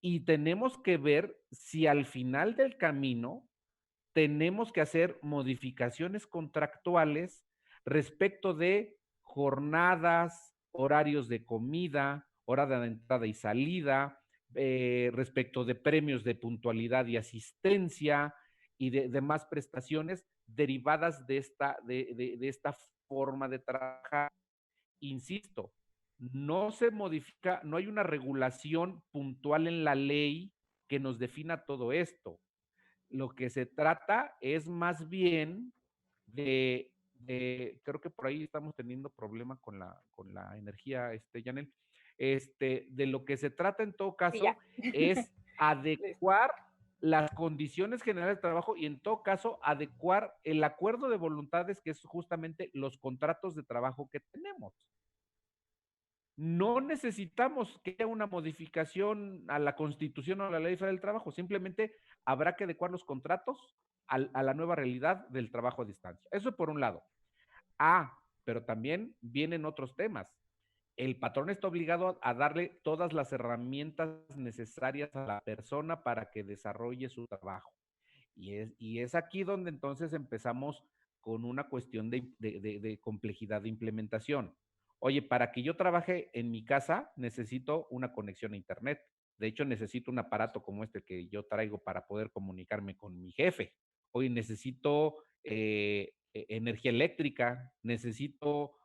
Y tenemos que ver si al final del camino tenemos que hacer modificaciones contractuales respecto de jornadas, horarios de comida, hora de entrada y salida, respecto de premios de puntualidad y asistencia y de demás prestaciones derivadas de esta forma de trabajar. Insisto, no se modifica, no hay una regulación puntual en la ley que nos defina todo esto. Lo que se trata es más bien creo que por ahí estamos teniendo problema con la energía, Janel. De lo que se trata en todo caso es adecuar las condiciones generales de trabajo y en todo caso adecuar el acuerdo de voluntades, que es justamente los contratos de trabajo que tenemos. No necesitamos que haya una modificación a la Constitución o a la Ley Federal del Trabajo, simplemente habrá que adecuar los contratos a la nueva realidad del trabajo a distancia. Eso por un lado. Pero también vienen otros temas. El patrón está obligado a darle todas las herramientas necesarias a la persona para que desarrolle su trabajo. Y es aquí donde entonces empezamos con una cuestión de complejidad de implementación. Oye, para que yo trabaje en mi casa necesito una conexión a internet. De hecho, necesito un aparato como este que yo traigo para poder comunicarme con mi jefe. Hoy necesito energía eléctrica, necesito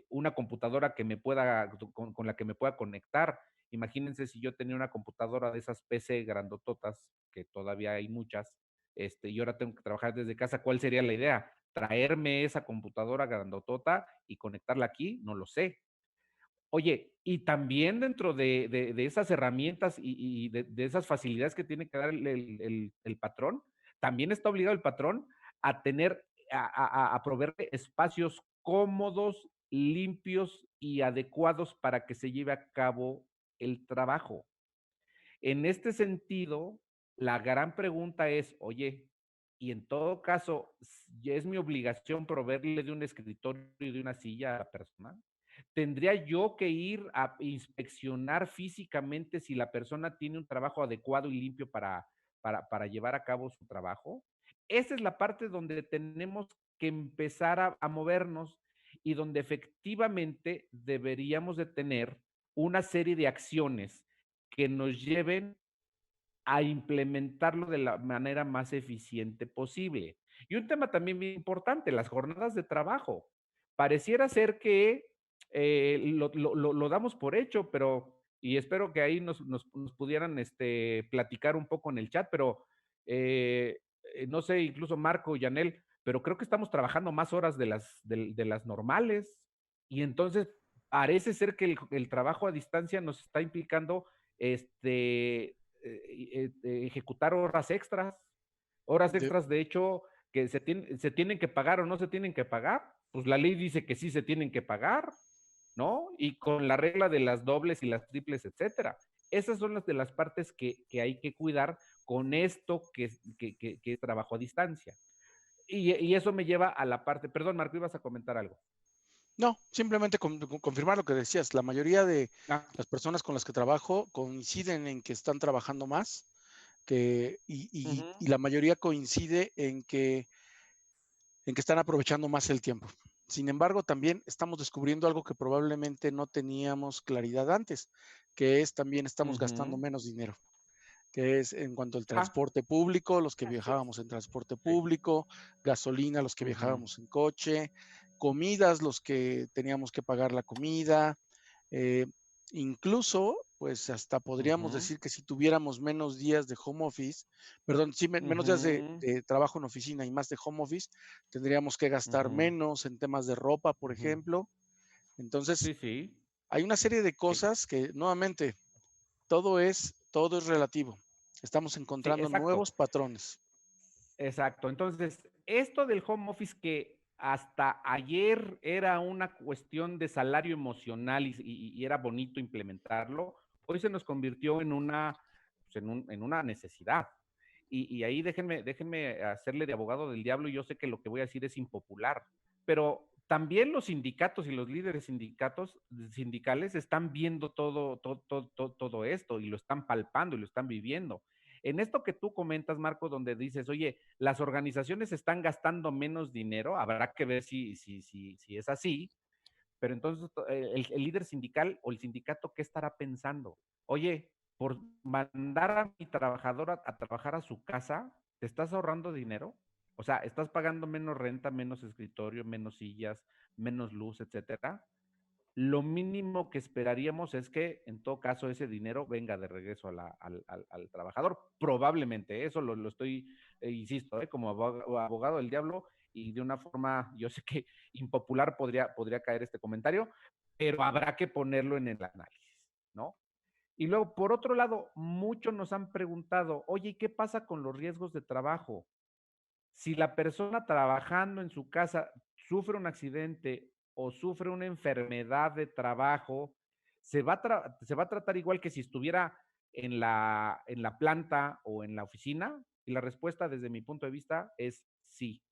una computadora que me pueda, con la que me pueda conectar. Imagínense si yo tenía una computadora de esas PC grandototas, que todavía hay muchas, y ahora tengo que trabajar desde casa, ¿cuál sería la idea? ¿Traerme esa computadora grandotota y conectarla aquí? No lo sé. Oye, y también dentro de esas herramientas y de esas facilidades que tiene que dar el patrón, también está obligado el patrón a tener, a proveerle espacios cómodos, limpios y adecuados para que se lleve a cabo el trabajo. En este sentido, la gran pregunta es, oye, y en todo caso, ¿es mi obligación proveerle de un escritorio y de una silla a la persona? ¿Tendría yo que ir a inspeccionar físicamente si la persona tiene un trabajo adecuado y limpio para llevar a cabo su trabajo? Esa es la parte donde tenemos que empezar a movernos y donde efectivamente deberíamos de tener una serie de acciones que nos lleven a implementarlo de la manera más eficiente posible. Y un tema también bien importante, las jornadas de trabajo. Pareciera ser que lo damos por hecho, pero, y espero que ahí nos pudieran platicar un poco en el chat, pero no sé, incluso Marco y Yanel, pero creo que estamos trabajando más horas de las normales. Y entonces parece ser que el trabajo a distancia nos está implicando ejecutar horas extras de hecho que se tienen que pagar o no se tienen que pagar, pues la ley dice que sí se tienen que pagar, ¿no? Y con la regla de las dobles y las triples, etcétera. Esas son las de las partes que hay que cuidar con esto que es trabajo a distancia. Y eso me lleva a la parte, perdón, Marco, ibas a comentar algo. No, simplemente confirmar lo que decías. La mayoría de las personas con las que trabajo coinciden en que están trabajando más, y la mayoría coincide en que están aprovechando más el tiempo. Sin embargo, también estamos descubriendo algo que probablemente no teníamos claridad antes, que es también estamos gastando menos dinero, que es en cuanto al transporte público, los que viajábamos en transporte público, gasolina, los que viajábamos en coche, comidas, los que teníamos que pagar la comida, incluso, pues hasta podríamos decir que si tuviéramos menos días de home office, perdón, sí, menos días de trabajo en oficina y más de home office, tendríamos que gastar menos en temas de ropa, por ejemplo. Entonces, hay una serie de cosas que, nuevamente, todo es relativo. Estamos encontrando nuevos patrones. Exacto. Entonces, esto del home office que hasta ayer era una cuestión de salario emocional y era bonito implementarlo, hoy se nos convirtió en una necesidad. Y ahí déjenme hacerle de abogado del diablo, y yo sé que lo que voy a decir es impopular, pero también los sindicatos y los líderes sindicales están viendo todo esto y lo están palpando y lo están viviendo. en esto que tú comentas, Marco, donde dices, oye, las organizaciones están gastando menos dinero, habrá que ver si es así, pero entonces el líder sindical o el sindicato, ¿qué estará pensando? Oye, por mandar a mi trabajador a trabajar a su casa, ¿te estás ahorrando dinero? O sea, estás pagando menos renta, menos escritorio, menos sillas, menos luz, etcétera. Lo mínimo que esperaríamos es que, en todo caso, ese dinero venga de regreso al trabajador. Probablemente, eso lo estoy, insisto, como abogado del diablo, y de una forma, yo sé que impopular podría caer este comentario, pero habrá que ponerlo en el análisis, ¿no? Y luego, por otro lado, muchos nos han preguntado, oye, ¿qué pasa con los riesgos de trabajo? Si la persona trabajando en su casa sufre un accidente o sufre una enfermedad de trabajo, se va a tratar igual que si estuviera en la planta o en la oficina? Y la respuesta desde mi punto de vista es sí.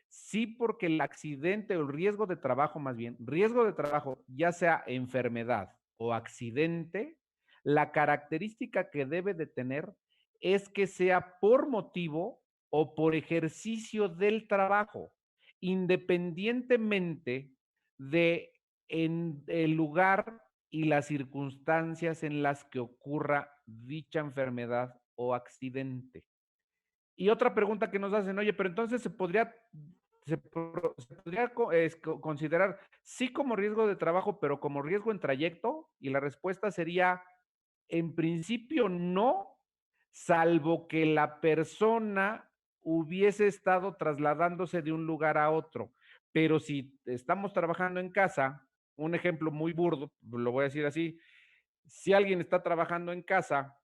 Sí, porque el accidente o el riesgo de trabajo, más bien, riesgo de trabajo, ya sea enfermedad o accidente, la característica que debe de tener es que sea por motivo o por ejercicio del trabajo, independientemente de en el lugar y las circunstancias en las que ocurra dicha enfermedad o accidente. Y otra pregunta que nos hacen, oye, pero entonces se podría considerar sí como riesgo de trabajo, pero como riesgo en trayecto. Y la respuesta sería, en principio no, salvo que la persona hubiese estado trasladándose de un lugar a otro. Pero si estamos trabajando en casa, un ejemplo muy burdo, lo voy a decir así, si alguien está trabajando en casa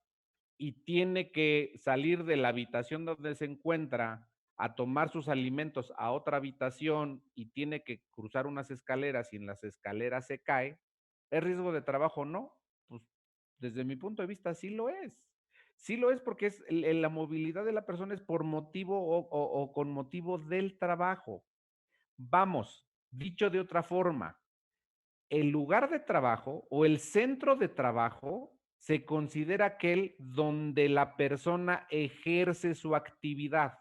y tiene que salir de la habitación donde se encuentra a tomar sus alimentos a otra habitación y tiene que cruzar unas escaleras y en las escaleras se cae, ¿es riesgo de trabajo? No, pues desde mi punto de vista sí lo es. Sí lo es porque es la movilidad de la persona es por motivo o con motivo del trabajo. Vamos, dicho de otra forma, el lugar de trabajo o el centro de trabajo se considera aquel donde la persona ejerce su actividad.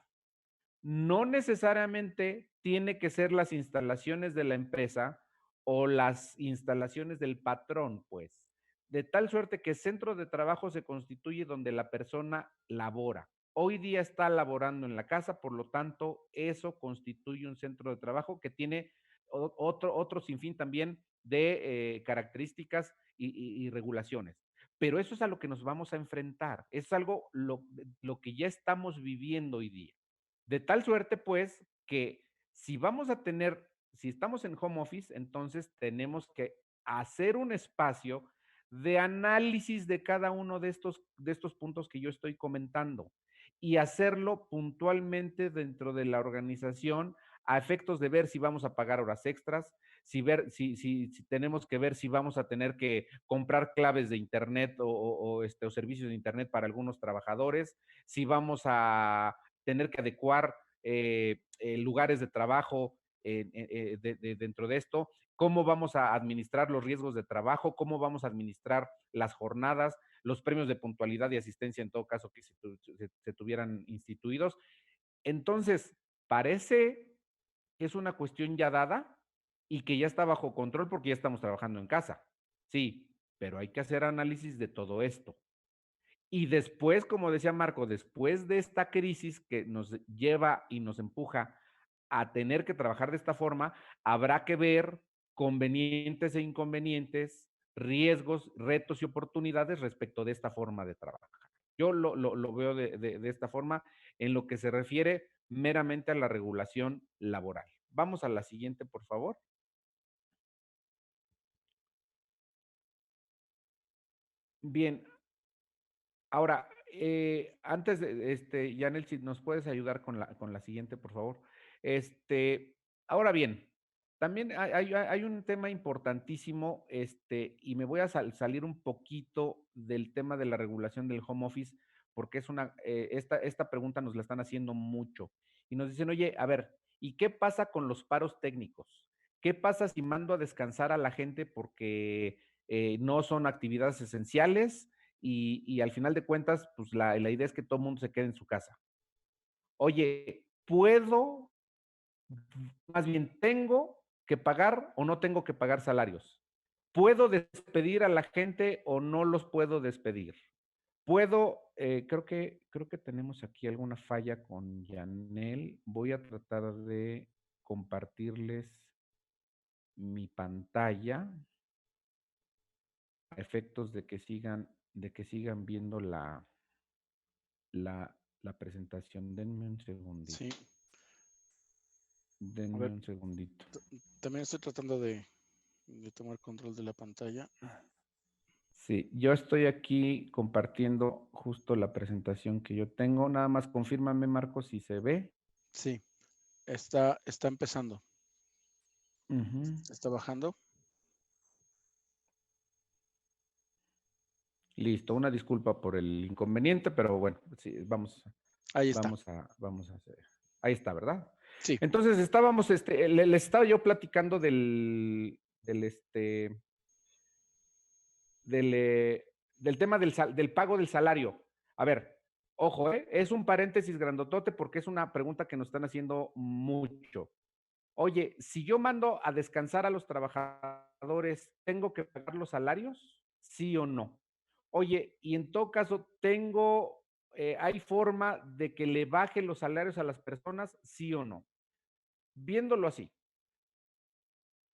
No necesariamente tiene que ser las instalaciones de la empresa o las instalaciones del patrón, pues. De tal suerte que centro de trabajo se constituye donde la persona labora. Hoy día está laborando en la casa, por lo tanto, eso constituye un centro de trabajo que tiene otro sinfín también de características y regulaciones. Pero eso es a lo que nos vamos a enfrentar. Es algo lo que ya estamos viviendo hoy día. De tal suerte, pues, que si vamos a tener, si estamos en home office, entonces tenemos que hacer un espacio de análisis de cada uno de estos puntos que yo estoy comentando y hacerlo puntualmente dentro de la organización a efectos de ver si vamos a pagar horas extras, si tenemos que ver si vamos a tener que comprar claves de internet o servicios de internet para algunos trabajadores, si vamos a tener que adecuar lugares de trabajo dentro de esto, cómo vamos a administrar los riesgos de trabajo, cómo vamos a administrar las jornadas, los premios de puntualidad y asistencia en todo caso que se tuvieran instituidos. Entonces, parece que es una cuestión ya dada y que ya está bajo control porque ya estamos trabajando en casa. Sí, pero hay que hacer análisis de todo esto. Y después, como decía Marco, después de esta crisis que nos lleva y nos empuja a tener que trabajar de esta forma, habrá que ver convenientes e inconvenientes, riesgos, retos y oportunidades respecto de esta forma de trabajar. Yo lo veo de esta forma en lo que se refiere meramente a la regulación laboral. Vamos a la siguiente, por favor. Bien, ahora, antes de Yanel, si nos puedes ayudar con la siguiente, por favor. Ahora bien, también hay un tema importantísimo, y me voy a salir un poquito del tema de la regulación del home office, porque esta pregunta nos la están haciendo mucho. Y nos dicen, oye, a ver, ¿y qué pasa con los paros técnicos? ¿Qué pasa si mando a descansar a la gente porque no son actividades esenciales? y al final de cuentas, pues la idea es que todo el mundo se quede en su casa. Oye, ¿puedo, más bien tengo que pagar o no tengo que pagar salarios? ¿Puedo despedir a la gente o no los puedo despedir? Creo que tenemos aquí alguna falla con Yanel. Voy a tratar de compartirles mi pantalla a efectos de que sigan viendo la presentación. Denme un segundito. Sí. A Denme ver, un segundito. también estoy tratando de tomar control de la pantalla. Sí, yo estoy aquí compartiendo justo la presentación que yo tengo. Nada más confírmame, Marcos, si se ve. Sí, está empezando. Ujú. Está bajando. Listo, una disculpa por el inconveniente, pero bueno, sí, Ahí está. vamos a hacer. Ahí está, ¿verdad? Sí. Entonces estábamos, les estaba yo platicando del tema del pago del salario. A ver, ojo, es un paréntesis grandotote porque es una pregunta que nos están haciendo mucho. Oye, si yo mando a descansar a los trabajadores, ¿tengo que pagar los salarios? ¿Sí o no? Oye, y en todo caso, ¿hay forma de que le baje los salarios a las personas? ¿Sí o no? Viéndolo así,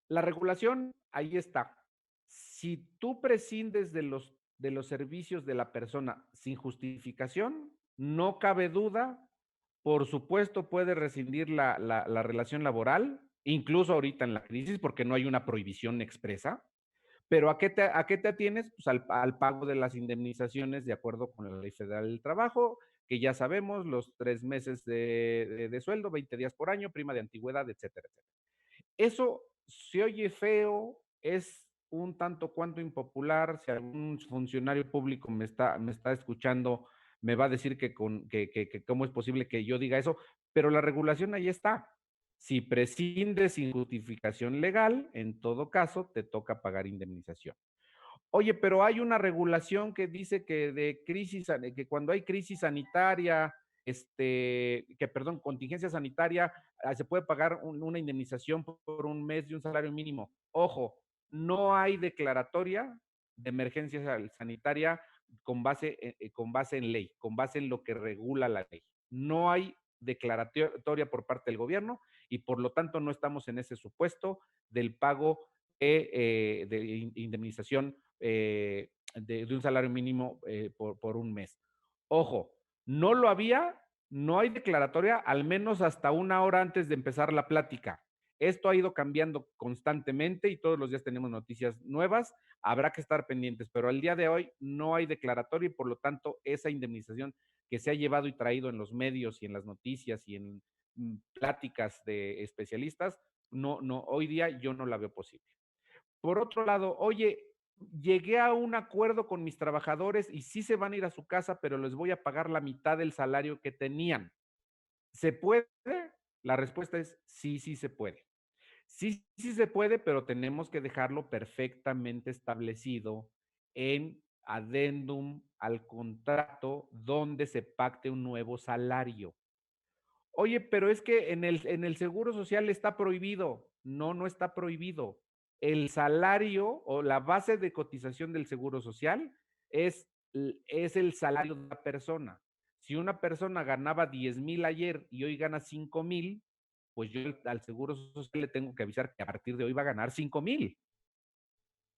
la regulación ahí está. Si tú prescindes de los servicios de la persona sin justificación, no cabe duda, por supuesto puede rescindir la relación laboral, incluso ahorita en la crisis, porque no hay una prohibición expresa. Pero a qué te atienes? Pues al pago de las indemnizaciones de acuerdo con la Ley Federal del Trabajo, que ya sabemos, los 3 meses de sueldo, 20 días por año, prima de antigüedad, etcétera, etcétera. Eso se oye feo, es un tanto cuanto impopular. Si algún funcionario público me está escuchando, me va a decir que cómo es posible que yo diga eso, pero la regulación ahí está. Si prescindes sin justificación legal, en todo caso, te toca pagar indemnización. Oye, pero hay una regulación que dice que cuando hay crisis sanitaria, perdón, contingencia sanitaria, se puede pagar una indemnización por un mes de un salario mínimo. Ojo, no hay declaratoria de emergencia sanitaria con base en ley, con base en lo que regula la ley. No hay declaratoria por parte del gobierno y por lo tanto no estamos en ese supuesto del pago de indemnización de un salario mínimo por un mes. Ojo, no lo había, no hay declaratoria, al menos hasta una hora antes de empezar la plática. Esto ha ido cambiando constantemente y todos los días tenemos noticias nuevas. Habrá que estar pendientes, pero al día de hoy no hay declaratoria y por lo tanto esa indemnización que se ha llevado y traído en los medios y en las noticias y en pláticas de especialistas, hoy día yo no la veo posible. Por otro lado, oye, llegué a un acuerdo con mis trabajadores y sí se van a ir a su casa, pero les voy a pagar la mitad del salario que tenían. ¿Se puede? La respuesta es sí, sí se puede. Sí, sí se puede, pero tenemos que dejarlo perfectamente establecido en adendum al contrato donde se pacte un nuevo salario. Oye, pero es que en el seguro social está prohibido. No, no está prohibido. El salario o la base de cotización del seguro social es el salario de la persona. Si una persona ganaba 10,000 ayer y hoy gana 5,000, pues yo al seguro social le tengo que avisar que a partir de hoy va a ganar 5,000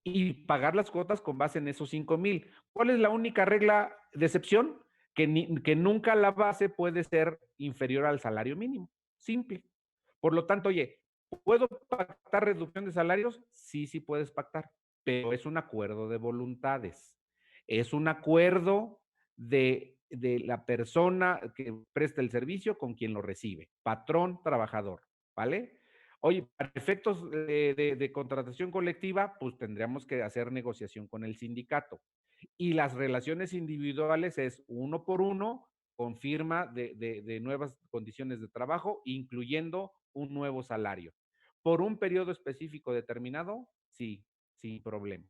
y pagar las cuotas con base en esos 5,000. ¿Cuál es la única regla de excepción? Que nunca la base puede ser inferior al salario mínimo. Simple. Por lo tanto, oye, ¿puedo pactar reducción de salarios? Sí, sí puedes pactar, pero es un acuerdo de voluntades. Es un acuerdo de la persona que presta el servicio con quien lo recibe, patrón, trabajador, ¿vale? Oye, para efectos de contratación colectiva, pues tendríamos que hacer negociación con el sindicato. Y las relaciones individuales es uno por uno, con firma de nuevas condiciones de trabajo, incluyendo un nuevo salario. Por un periodo específico determinado, sí, sin problema.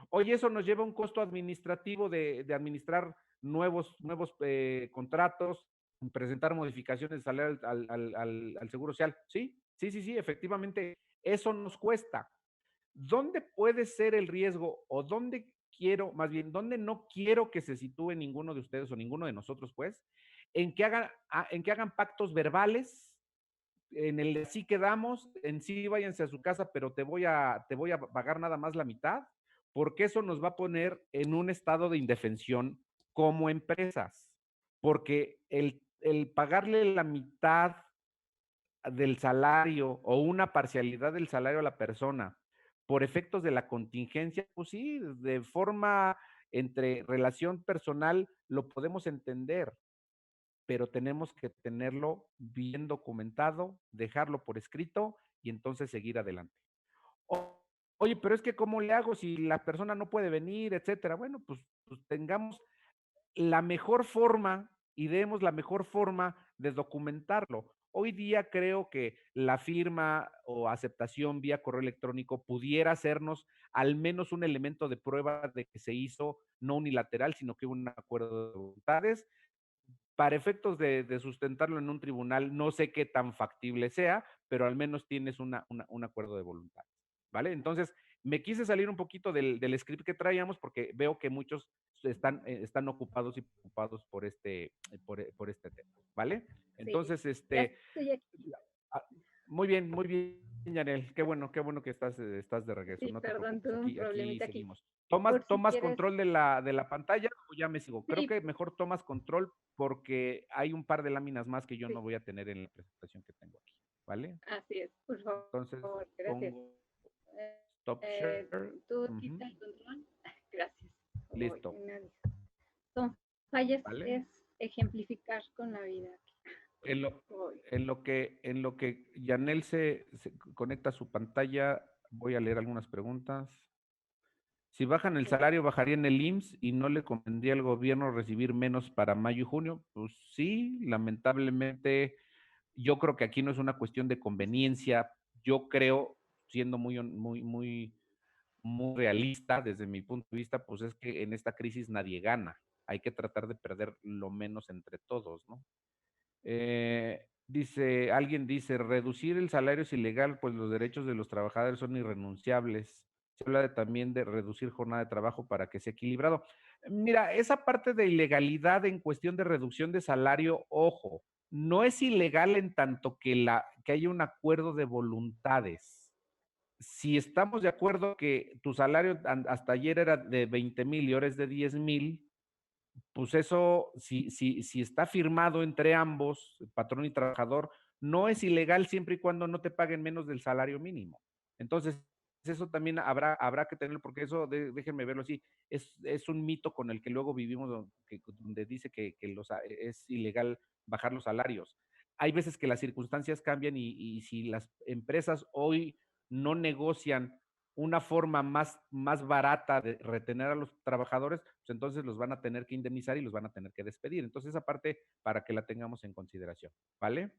Oye, eso nos lleva a un costo administrativo de administrar nuevos contratos, presentar modificaciones de salario al Seguro Social. Sí, sí, sí, sí, efectivamente, eso nos cuesta. ¿Dónde puede ser el riesgo o dónde quiero, más bien, dónde no quiero que se sitúe ninguno de ustedes o ninguno de nosotros, pues, en que hagan pactos verbales, en el de sí quedamos, en sí váyanse a su casa, pero te voy a pagar nada más la mitad, porque eso nos va a poner en un estado de indefensión como empresas, porque el pagarle la mitad del salario o una parcialidad del salario a la persona por efectos de la contingencia, pues sí, de forma entre relación personal lo podemos entender, pero tenemos que tenerlo bien documentado, dejarlo por escrito y entonces seguir adelante. Oye, pero es que ¿cómo le hago si la persona no puede venir, etcétera? Bueno, pues tengamos la mejor forma y demos la mejor forma de documentarlo. Hoy día creo que la firma o aceptación vía correo electrónico pudiera hacernos al menos un elemento de prueba de que se hizo no unilateral, sino que hubo un acuerdo de voluntades. Para efectos de sustentarlo en un tribunal, no sé qué tan factible sea, pero al menos tienes un acuerdo de voluntad, ¿vale? Entonces, me quise salir un poquito del script que traíamos porque veo que muchos están ocupados y preocupados por este tema, ¿vale? Sí, Entonces, ya estoy aquí. ah, muy bien, Yanel, qué bueno que estás de regreso, Sí, no te perdón, preocupes, tuve un aquí problemita aquí. seguimos. Por si ¿Tomas quieres, control de la pantalla o ya me sigo? Creo sí, que mejor tomas control porque hay un par de láminas más que yo sí, no voy a tener en la presentación que tengo aquí, ¿vale? así es, por Entonces, favor, gracias. pongo Eh, stop share. ¿Tú Ujú, quita el control? Gracias. Uy, listo, me avisa. Son fallas, ¿vale? es ejemplificar con la vida. En lo, Uy, en lo que Yanel se conecta a su pantalla, voy a leer algunas preguntas. Si bajan el sí, salario, bajaría en el IMSS y no le convendría al gobierno recibir menos para mayo y junio. Pues sí, lamentablemente, yo creo que aquí no es una cuestión de conveniencia. Yo creo, siendo muy realista desde mi punto de vista, pues es que en esta crisis nadie gana. Hay que tratar de perder lo menos entre todos, ¿no? Alguien dice, reducir el salario es ilegal, pues los derechos de los trabajadores son irrenunciables. Se habla también de reducir jornada de trabajo para que sea equilibrado. Mira, esa parte de ilegalidad en cuestión de reducción de salario, ojo, no es ilegal en tanto que haya un acuerdo de voluntades. Si estamos de acuerdo que tu salario hasta ayer era de 20,000 y ahora es de 10,000, pues eso, si está firmado entre ambos, patrón y trabajador, no es ilegal siempre y cuando no te paguen menos del salario mínimo. Entonces, eso también habrá que tenerlo, porque eso, déjenme verlo así, es un mito con el que luego vivimos, donde dice que es ilegal bajar los salarios. Hay veces que las circunstancias cambian y si las empresas hoy no negocian una forma más barata de retener a los trabajadores, pues entonces los van a tener que indemnizar y los van a tener que despedir. Entonces, esa parte para que la tengamos en consideración, ¿vale?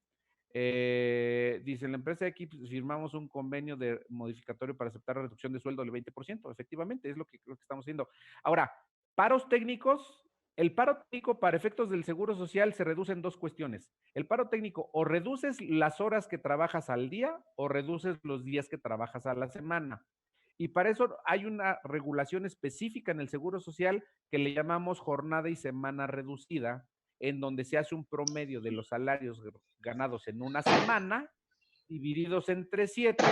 Dice, en la empresa X firmamos un convenio de modificatorio para aceptar la reducción de sueldo del 20%. Efectivamente, es lo que estamos haciendo. Ahora, paros técnicos, el paro técnico para efectos del Seguro Social se reduce en dos cuestiones. El paro técnico, o reduces las horas que trabajas al día o reduces los días que trabajas a la semana. Y para eso hay una regulación específica en el Seguro Social que le llamamos jornada y semana reducida, en donde se hace un promedio de los salarios ganados en una semana, divididos entre 7,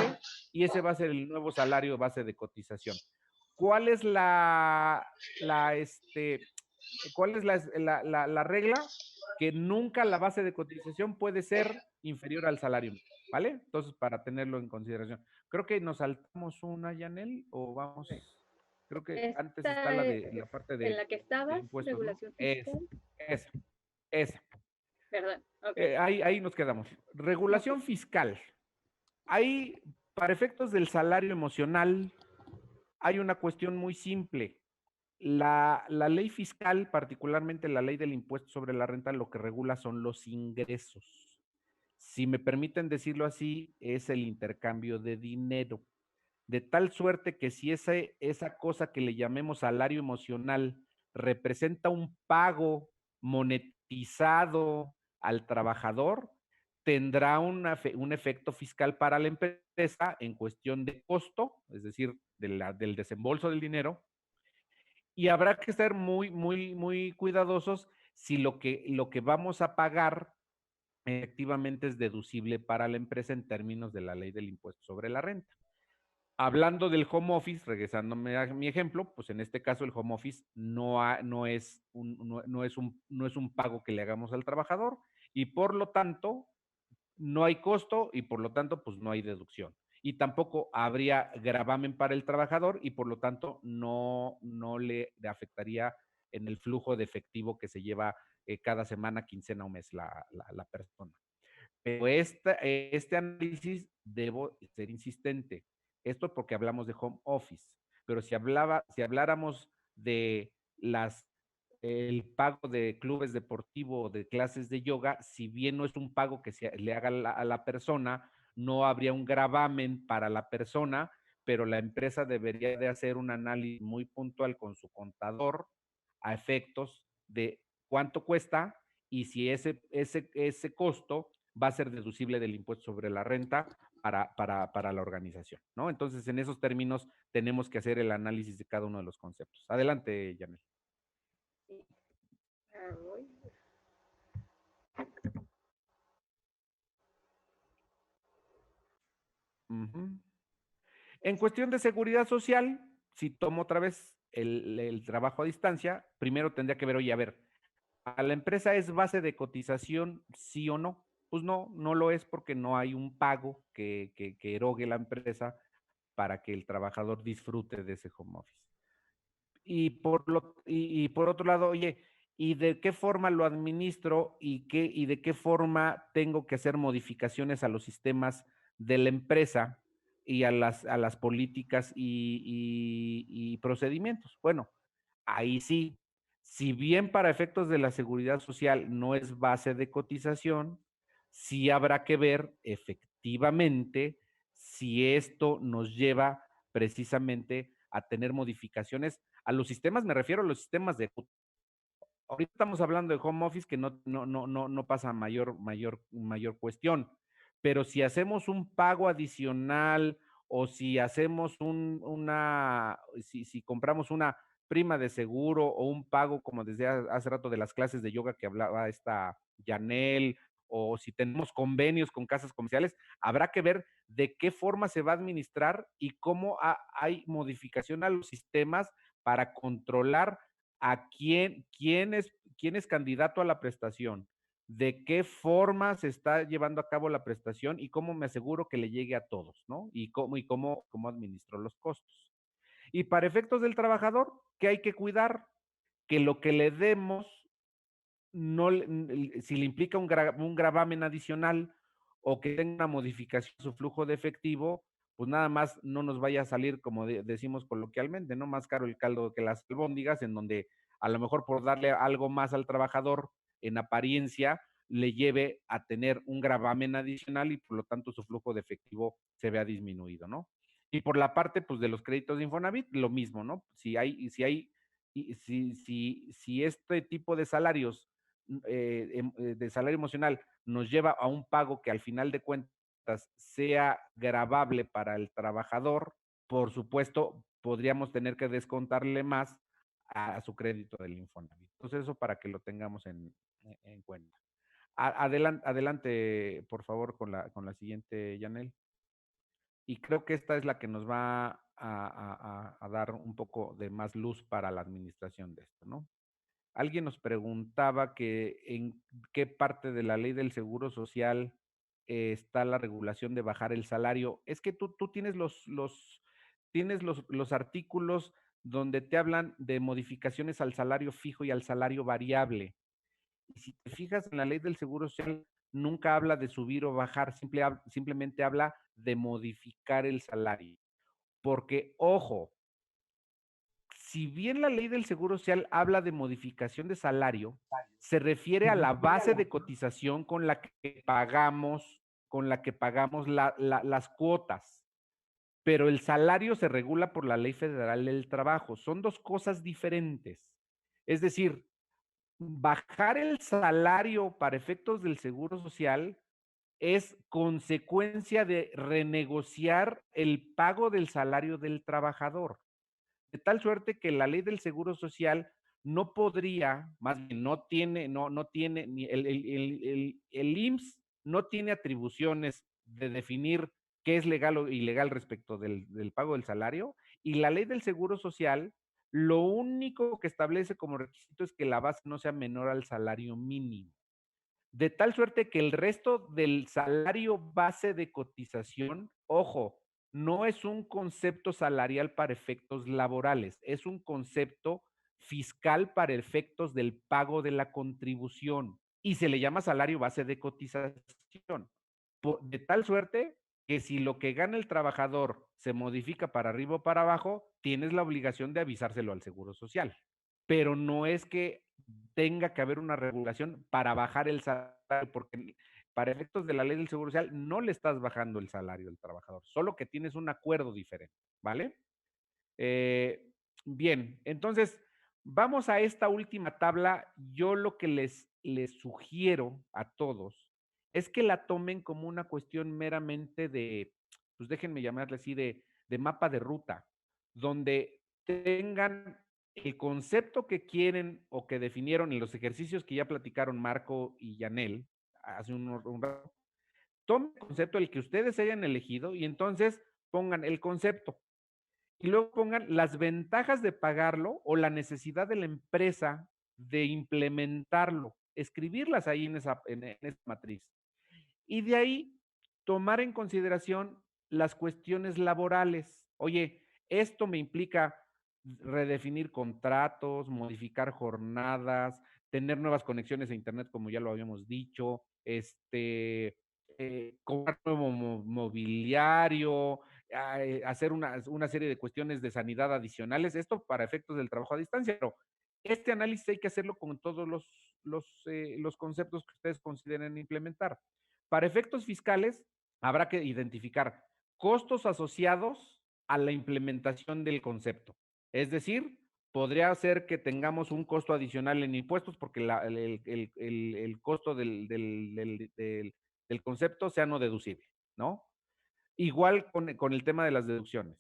y ese va a ser el nuevo salario base de cotización. ¿Cuál es la regla? Que nunca la base de cotización puede ser inferior al salario, ¿vale? Entonces, para tenerlo en consideración. Creo que nos saltamos una, Yanel, o vamos, creo que antes está esta la parte en la que de estabas, impuestos, ¿no? regulación fiscal, Esa, esa. perdón, ok, Ahí nos quedamos. ok. Regulación fiscal. Ahí, para efectos del salario emocional, hay una cuestión muy simple. La ley fiscal, particularmente la ley del impuesto sobre la renta, lo que regula son los ingresos. Si me permiten decirlo así, es el intercambio de dinero. de tal suerte que si esa cosa que le llamemos salario emocional representa un pago monetizado al trabajador, tendrá un efecto fiscal para la empresa en cuestión de costo, es decir, del desembolso del dinero, y habrá que ser muy cuidadosos si lo que vamos a pagar efectivamente es deducible para la empresa en términos de la ley del impuesto sobre la renta. Hablando del home office, regresándome a mi ejemplo, pues en este caso el home office no es un pago que le hagamos al trabajador y por lo tanto no hay costo y por lo tanto pues no hay deducción. Y tampoco habría gravamen para el trabajador y por lo tanto no le afectaría en el flujo de efectivo que se lleva cada semana, quincena o mes la persona. Pero este análisis debo ser insistente. Esto porque hablamos de home office. Pero si habláramos de el pago de clubes deportivos o de clases de yoga, si bien no es un pago que le haga a la persona, no habría un gravamen para la persona, pero la empresa debería de hacer un análisis muy puntual con su contador a efectos de cuánto cuesta y si ese costo va a ser deducible del impuesto sobre la renta para la organización, ¿no? Entonces, en esos términos, tenemos que hacer el análisis de cada uno de los conceptos. Adelante, Janel. Uh-huh. En cuestión de seguridad social, si tomo otra vez el trabajo a distancia, primero tendría que ver, oye, a ver, ¿a la empresa es base de cotización, sí o no? Pues no lo es porque no hay un pago que erogue la empresa para que el trabajador disfrute de ese home office. Y por otro lado, oye, ¿y de qué forma lo administro y de qué forma tengo que hacer modificaciones a los sistemas de la empresa y a las políticas y procedimientos? Bueno, ahí sí, si bien para efectos de la seguridad social no es base de cotización, sí habrá que ver efectivamente si esto nos lleva precisamente a tener modificaciones a los sistemas, me refiero a los sistemas de ahorita estamos hablando de home office que no pasa mayor cuestión, pero si hacemos un pago adicional o si hacemos si compramos una prima de seguro o un pago, como decía hace rato, de las clases de yoga que hablaba esta Janel, o si tenemos convenios con casas comerciales, habrá que ver de qué forma se va a administrar y cómo hay modificación a los sistemas para controlar a quién es candidato a la prestación, de qué forma se está llevando a cabo la prestación y cómo me aseguro que le llegue a todos, ¿no? Y cómo administro los costos. Y para efectos del trabajador, ¿qué hay que cuidar? Que lo que le demos, si le implica un gravamen adicional o que tenga una modificación en su flujo de efectivo, pues nada más no nos vaya a salir, como decimos coloquialmente, ¿no? Más caro el caldo que las albóndigas, en donde a lo mejor por darle algo más al trabajador, en apariencia, le lleve a tener un gravamen adicional y por lo tanto su flujo de efectivo se vea disminuido, ¿no? Y por la parte, pues, de los créditos de Infonavit, lo mismo, ¿no? Si este tipo de salarios, de salario emocional, nos lleva a un pago que al final de cuentas sea gravable para el trabajador, por supuesto, podríamos tener que descontarle más a su crédito del Infonavit. Entonces, eso para que lo tengamos en cuenta. Adelante, por favor, con la siguiente, Yanel. Y creo que esta es la que nos va a dar un poco de más luz para la administración de esto, ¿no? Alguien nos preguntaba que en qué parte de la ley del seguro social está la regulación de bajar el salario. Es que tú tienes los artículos donde te hablan de modificaciones al salario fijo y al salario variable. Y si te fijas en la ley del seguro social, nunca habla de subir o bajar, simplemente habla de modificar el salario. Porque, ojo, si bien la ley del seguro social habla de modificación de salario, se refiere a la base de cotización con la que pagamos las cuotas. pero el salario se regula por la Ley Federal del Trabajo. Son dos cosas diferentes. Es decir, bajar el salario para efectos del Seguro Social es consecuencia de renegociar el pago del salario del trabajador. De tal suerte que la ley del Seguro Social no podría, más bien no tiene, ni el IMSS no tiene atribuciones de definir qué es legal o ilegal respecto del pago del salario, y la ley del Seguro Social lo único que establece como requisito es que la base no sea menor al salario mínimo. De tal suerte que el resto del salario base de cotización, ojo, no es un concepto salarial para efectos laborales, es un concepto fiscal para efectos del pago de la contribución y se le llama salario base de cotización. De tal suerte que si lo que gana el trabajador se modifica para arriba o para abajo, tienes la obligación de avisárselo al Seguro Social. Pero no es que tenga que haber una regulación para bajar el salario, porque para efectos de la ley del Seguro Social no le estás bajando el salario al trabajador, solo que tienes un acuerdo diferente, ¿vale? Eh, bien, entonces vamos a esta última tabla. Yo lo que les sugiero a todos es que la tomen como una cuestión meramente de, pues déjenme llamarle así, de mapa de ruta, donde tengan el concepto que quieren o que definieron en los ejercicios que ya platicaron Marco y Yanel hace un rato. Tomen el concepto el que ustedes hayan elegido y entonces pongan el concepto y luego pongan las ventajas de pagarlo o la necesidad de la empresa de implementarlo, escribirlas ahí en esa matriz. Y de ahí tomar en consideración las cuestiones laborales. Oye, esto me implica redefinir contratos, modificar jornadas, tener nuevas conexiones a internet, como ya lo habíamos dicho, comprar nuevo mobiliario, hacer una serie de cuestiones de sanidad adicionales, esto para efectos del trabajo a distancia, pero este análisis hay que hacerlo con todos los conceptos que ustedes consideren implementar. Para efectos fiscales, habrá que identificar costos asociados a la implementación del concepto. Es decir, podría ser que tengamos un costo adicional en impuestos porque el costo del concepto sea no deducible, ¿no? Igual con el tema de las deducciones.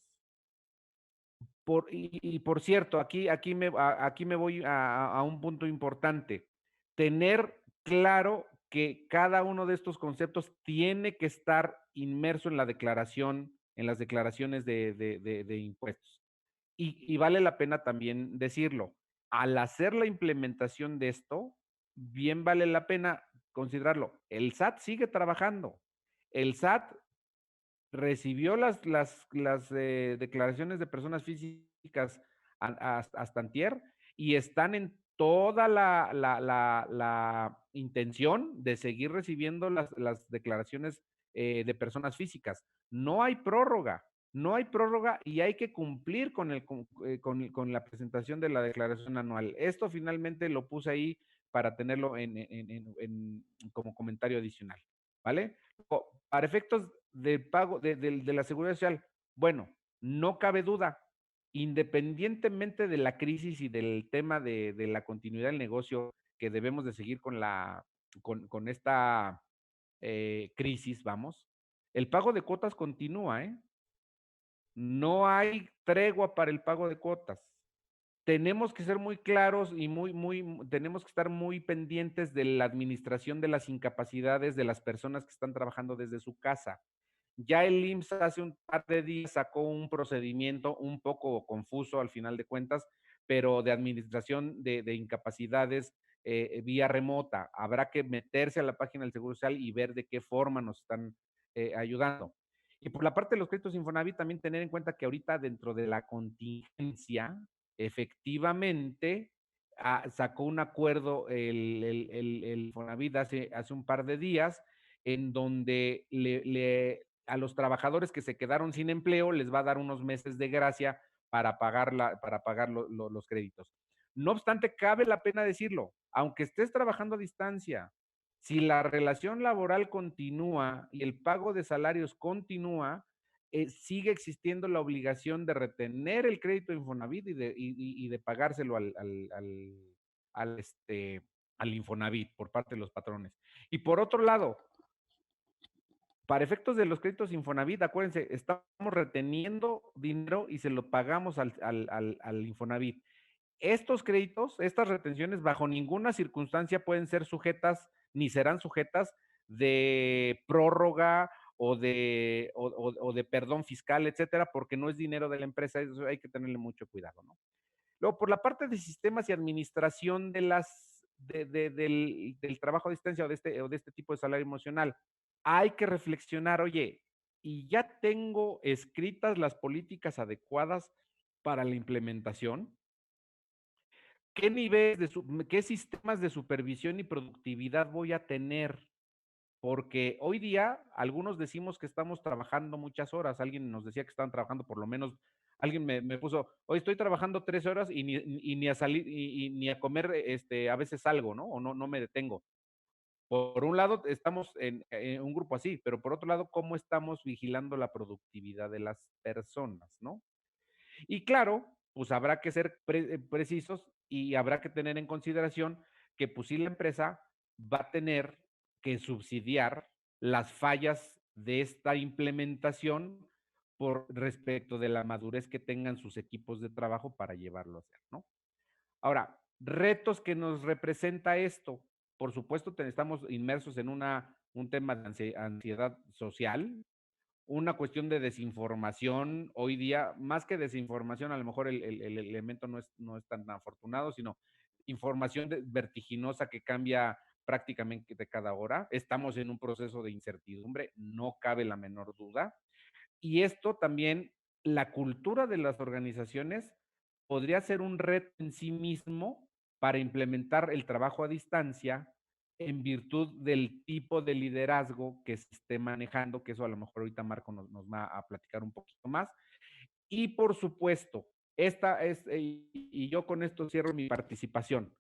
Por cierto, aquí me voy a un punto importante. Tener claro que cada uno de estos conceptos tiene que estar inmerso en la declaración, en las declaraciones de impuestos. Y vale la pena también decirlo. Al hacer la implementación de esto, bien vale la pena considerarlo. El SAT sigue trabajando. El SAT recibió las declaraciones de personas físicas hasta antier y están en toda la intención de seguir recibiendo las declaraciones de personas físicas. No hay prórroga, no hay prórroga y hay que cumplir con la presentación de la declaración anual. Esto finalmente lo puse ahí para tenerlo como comentario adicional, ¿vale? Para efectos del pago de la seguridad social, bueno, no cabe duda, independientemente de la crisis y del tema de la continuidad del negocio que debemos de seguir con esta crisis, vamos, el pago de cuotas continúa, ¿eh? No hay tregua para el pago de cuotas. Tenemos que ser muy claros y tenemos que estar muy pendientes de la administración de las incapacidades de las personas que están trabajando desde su casa. Ya el IMSS hace un par de días sacó un procedimiento un poco confuso al final de cuentas, pero de administración de incapacidades vía remota. Habrá que meterse a la página del Seguro Social y ver de qué forma nos están ayudando. Y por la parte de los créditos Infonavit, también tener en cuenta que ahorita dentro de la contingencia, efectivamente, sacó un acuerdo el Infonavit hace un par de días en donde a los trabajadores que se quedaron sin empleo les va a dar unos meses de gracia para pagar los créditos. No obstante, cabe la pena decirlo, aunque estés trabajando a distancia, si la relación laboral continúa y el pago de salarios continúa, sigue existiendo la obligación de retener el crédito de Infonavit y de pagárselo al Infonavit por parte de los patrones. Y por otro lado, para efectos de los créditos Infonavit, acuérdense, estamos reteniendo dinero y se lo pagamos al Infonavit. Estos créditos, estas retenciones, bajo ninguna circunstancia pueden ser sujetas, ni serán sujetas de prórroga o de perdón fiscal, etcétera, porque no es dinero de la empresa, eso hay que tenerle mucho cuidado, ¿no? Luego, por la parte de sistemas y administración del trabajo a distancia o de este tipo de salario emocional, hay que reflexionar, oye, y ya tengo escritas las políticas adecuadas para la implementación. ¿Qué niveles qué sistemas de supervisión y productividad voy a tener? Porque hoy día algunos decimos que estamos trabajando muchas horas. Alguien nos decía que estaban trabajando por lo menos, alguien me puso, hoy estoy trabajando 3 horas y ni a salir, ni a comer, a veces salgo, ¿no? O no me detengo. Por un lado, estamos en un grupo así, pero por otro lado, ¿cómo estamos vigilando la productividad de las personas, ¿no? Y claro, pues habrá que ser precisos y habrá que tener en consideración que pues sí la empresa va a tener que subsidiar las fallas de esta implementación por respecto de la madurez que tengan sus equipos de trabajo para llevarlo a hacer, ¿no? Ahora, retos que nos representa esto. Por supuesto, estamos inmersos en un tema de ansiedad social, una cuestión de desinformación hoy día, más que desinformación, a lo mejor el elemento no es tan afortunado, sino información vertiginosa que cambia prácticamente de cada hora. Estamos en un proceso de incertidumbre, no cabe la menor duda. Y esto también, la cultura de las organizaciones podría ser un reto en sí mismo para implementar el trabajo a distancia en virtud del tipo de liderazgo que se esté manejando, que eso a lo mejor ahorita Marco nos va a platicar un poquito más. Y por supuesto, esta es, y yo con esto cierro mi participación,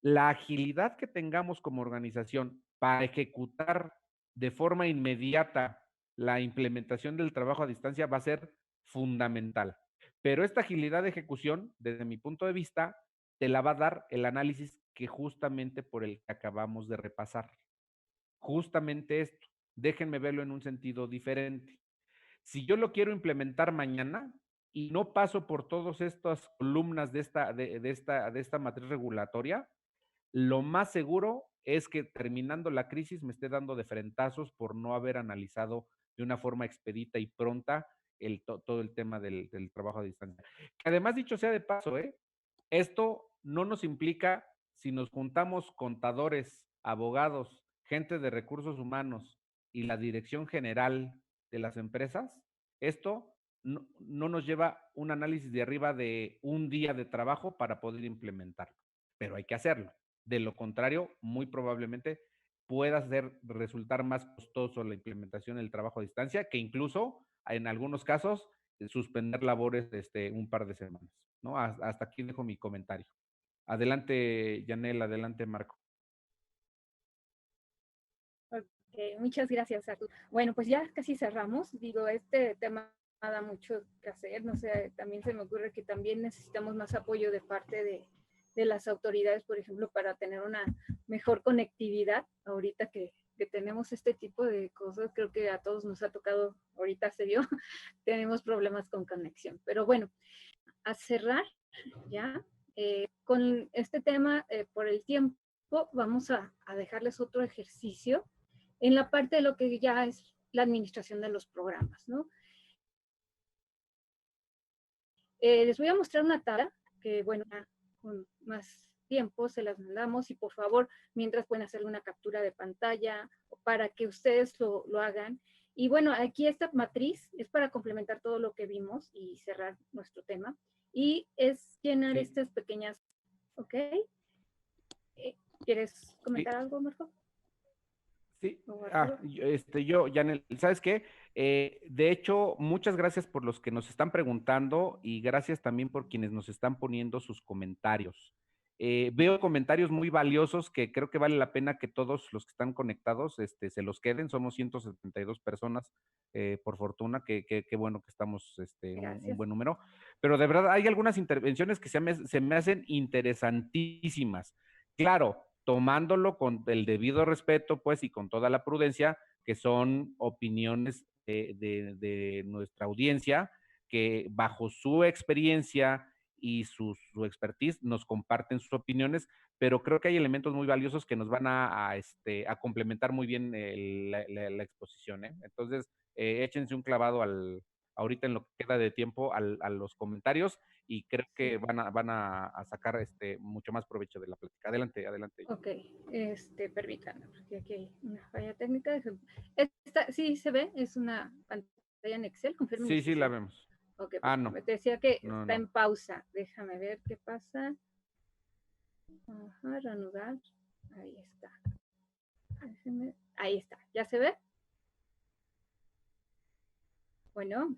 la agilidad que tengamos como organización para ejecutar de forma inmediata la implementación del trabajo a distancia va a ser fundamental. Pero esta agilidad de ejecución, desde mi punto de vista, te la va a dar el análisis que justamente por el que acabamos de repasar. Justamente esto. Déjenme verlo en un sentido diferente. Si yo lo quiero implementar mañana y no paso por todas estas columnas de esta matriz regulatoria, lo más seguro es que terminando la crisis me esté dando de frentazos por no haber analizado de una forma expedita y pronta todo el tema del trabajo a distancia. Que además, dicho sea de paso, esto no nos implica, si nos juntamos contadores, abogados, gente de recursos humanos y la dirección general de las empresas, esto no nos lleva un análisis de arriba de un día de trabajo para poder implementarlo, pero hay que hacerlo. De lo contrario, muy probablemente pueda resultar más costoso la implementación del trabajo a distancia, que incluso en algunos casos suspender labores un par de semanas, ¿no? Hasta aquí dejo mi comentario. Adelante, Yanel, adelante, Marco. Okay, muchas gracias, Artur. Bueno, pues ya casi cerramos. Digo, este tema da mucho que hacer. No sé, también se me ocurre que también necesitamos más apoyo de parte de las autoridades, por ejemplo, para tener una mejor conectividad. Ahorita que tenemos este tipo de cosas, creo que a todos nos ha tocado, ahorita se vio, tenemos problemas con conexión. Pero bueno, a cerrar ya, con este tema, por el tiempo, vamos a dejarles otro ejercicio en la parte de lo que ya es la administración de los programas, ¿no? Les voy a mostrar una tabla que, bueno, con más tiempo se las mandamos y por favor, mientras pueden hacer una captura de pantalla para que ustedes lo hagan. Y bueno, aquí esta matriz es para complementar todo lo que vimos y cerrar nuestro tema. Y es llenar estas pequeñas, ¿ok? ¿Quieres comentar algo, Marco? Sí, yo, Yanel, ¿sabes qué? De hecho, muchas gracias por los que nos están preguntando y gracias también por quienes nos están poniendo sus comentarios. Veo comentarios muy valiosos que creo que vale la pena que todos los que están conectados se los queden. Somos 172 personas, por fortuna, que bueno que estamos un buen número. Pero de verdad hay algunas intervenciones que se me hacen interesantísimas. Claro, tomándolo con el debido respeto, pues, y con toda la prudencia, que son opiniones de nuestra audiencia, que bajo su experiencia y su expertise nos comparten sus opiniones, pero creo que hay elementos muy valiosos que nos van a complementar muy bien la exposición, ¿eh? Entonces, échense un clavado ahorita en lo que queda de tiempo a los comentarios y creo que van a sacar mucho más provecho de la plática. Adelante, adelante. Ok, permítanme, porque aquí hay una falla técnica. Esta, sí se ve, es una pantalla en Excel, confirmen. Sí, la vemos. Ok, No. me decía que No, está en pausa. Déjame ver qué pasa. Ajá, reanudar. Ahí está. Ahí está. ¿Ya se ve? Bueno.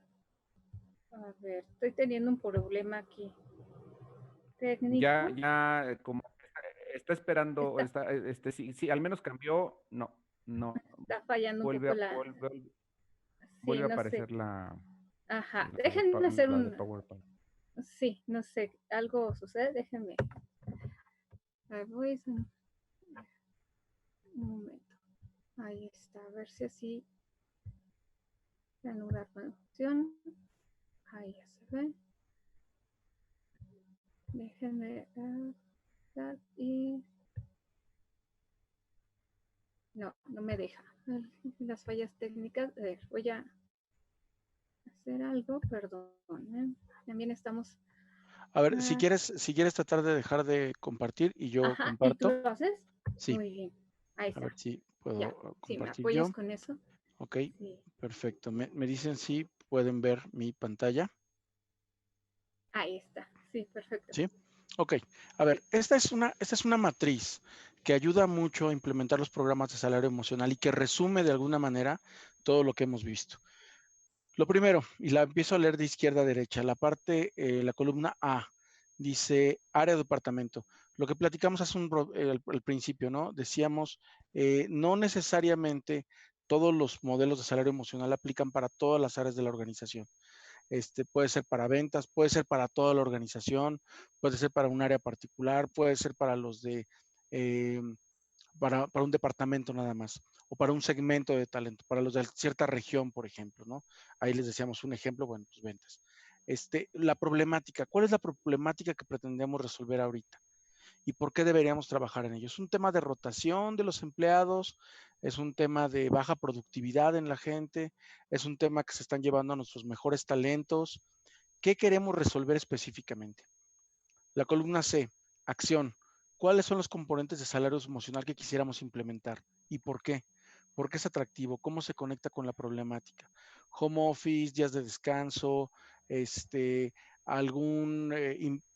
A ver, estoy teniendo un problema aquí. Técnico. Ya, como está esperando, sí, al menos cambió, no. Está fallando un poco la... Vuelve a no aparecer sé. la... Ajá, déjenme hacer la de PowerPoint. Sí, no sé, algo sucede, déjenme. Voy un momento. Ahí está, a ver si así. Reanudar función. Ahí ya se ve. Déjenme y... No me deja. Las fallas técnicas. A ver, voy a hacer algo, perdón. También estamos... A ver, si quieres tratar de dejar de compartir y yo comparto. ¿Y tú lo haces? Sí. Muy bien. Ahí está. A ver si puedo compartir ¿me apoyas yo. con eso? Ok, sí. Perfecto. Me dicen si pueden ver mi pantalla. Ahí está. Sí, perfecto. ¿Sí? Ok. A ver, esta es una matriz que ayuda mucho a implementar los programas de salario emocional y que resume de alguna manera todo lo que hemos visto. Lo primero, y la empiezo a leer de izquierda a derecha, la columna A, dice área de departamento. Lo que platicamos hace al principio, ¿no? Decíamos, no necesariamente todos los modelos de salario emocional aplican para todas las áreas de la organización. Puede ser para ventas, puede ser para toda la organización, puede ser para un área particular, puede ser para los de, para un departamento nada más, o para un segmento de talento, para los de cierta región, por ejemplo, ¿no? Ahí les decíamos un ejemplo, bueno, pues ventas. La problemática, ¿cuál es la problemática que pretendemos resolver ahorita? ¿Y por qué deberíamos trabajar en ello? ¿Es un tema de rotación de los empleados? ¿Es un tema de baja productividad en la gente? ¿Es un tema que se están llevando a nuestros mejores talentos? ¿Qué queremos resolver específicamente? La columna C, acción. ¿Cuáles son los componentes de salario emocional que quisiéramos implementar? ¿Y por qué? ¿Por qué es atractivo? ¿Cómo se conecta con la problemática? Home office, días de descanso,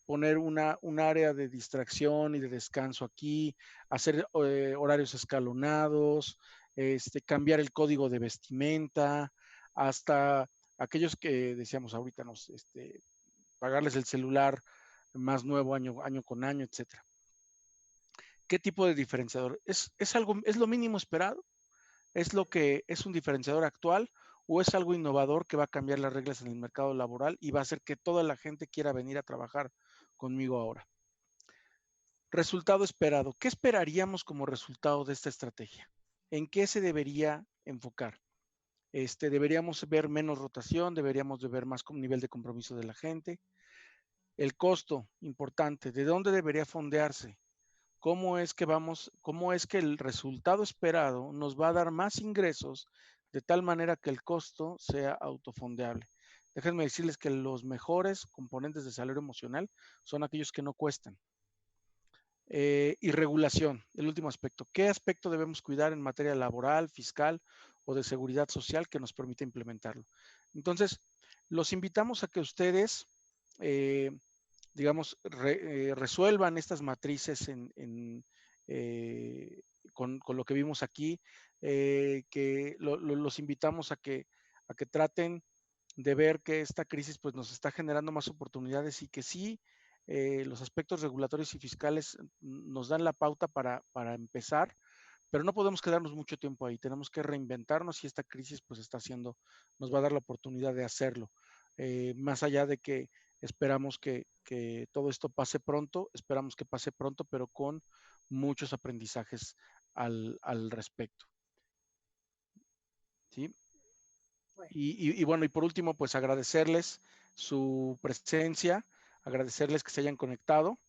poner un área de distracción y de descanso aquí, hacer horarios escalonados, cambiar el código de vestimenta, hasta aquellos que decíamos ahorita, pagarles el celular más nuevo año con año, etcétera. ¿Qué tipo de diferenciador? ¿Es lo mínimo esperado? ¿Es lo que es un diferenciador actual? ¿O es algo innovador que va a cambiar las reglas en el mercado laboral y va a hacer que toda la gente quiera venir a trabajar conmigo ahora? Resultado esperado. ¿Qué esperaríamos como resultado de esta estrategia? ¿En qué se debería enfocar? Deberíamos ver menos rotación, deberíamos de ver más nivel de compromiso de la gente. El costo, importante. ¿De dónde debería fondearse? ¿Cómo es que el resultado esperado nos va a dar más ingresos de tal manera que el costo sea autofondeable? Déjenme decirles que los mejores componentes de salario emocional son aquellos que no cuestan. Y regulación, el último aspecto. ¿Qué aspecto debemos cuidar en materia laboral, fiscal o de seguridad social que nos permita implementarlo? Entonces, los invitamos a que ustedes resuelvan estas matrices con lo que vimos aquí, que los invitamos a que traten de ver que esta crisis pues, nos está generando más oportunidades y que sí los aspectos regulatorios y fiscales nos dan la pauta para empezar, pero no podemos quedarnos mucho tiempo ahí, tenemos que reinventarnos y esta crisis pues nos va a dar la oportunidad de hacerlo. Más allá de que esperamos que todo esto pase pronto, esperamos que pase pronto, pero con muchos aprendizajes al respecto. ¿Sí? Bueno. Y bueno, y por último, pues agradecerles su presencia, agradecerles que se hayan conectado.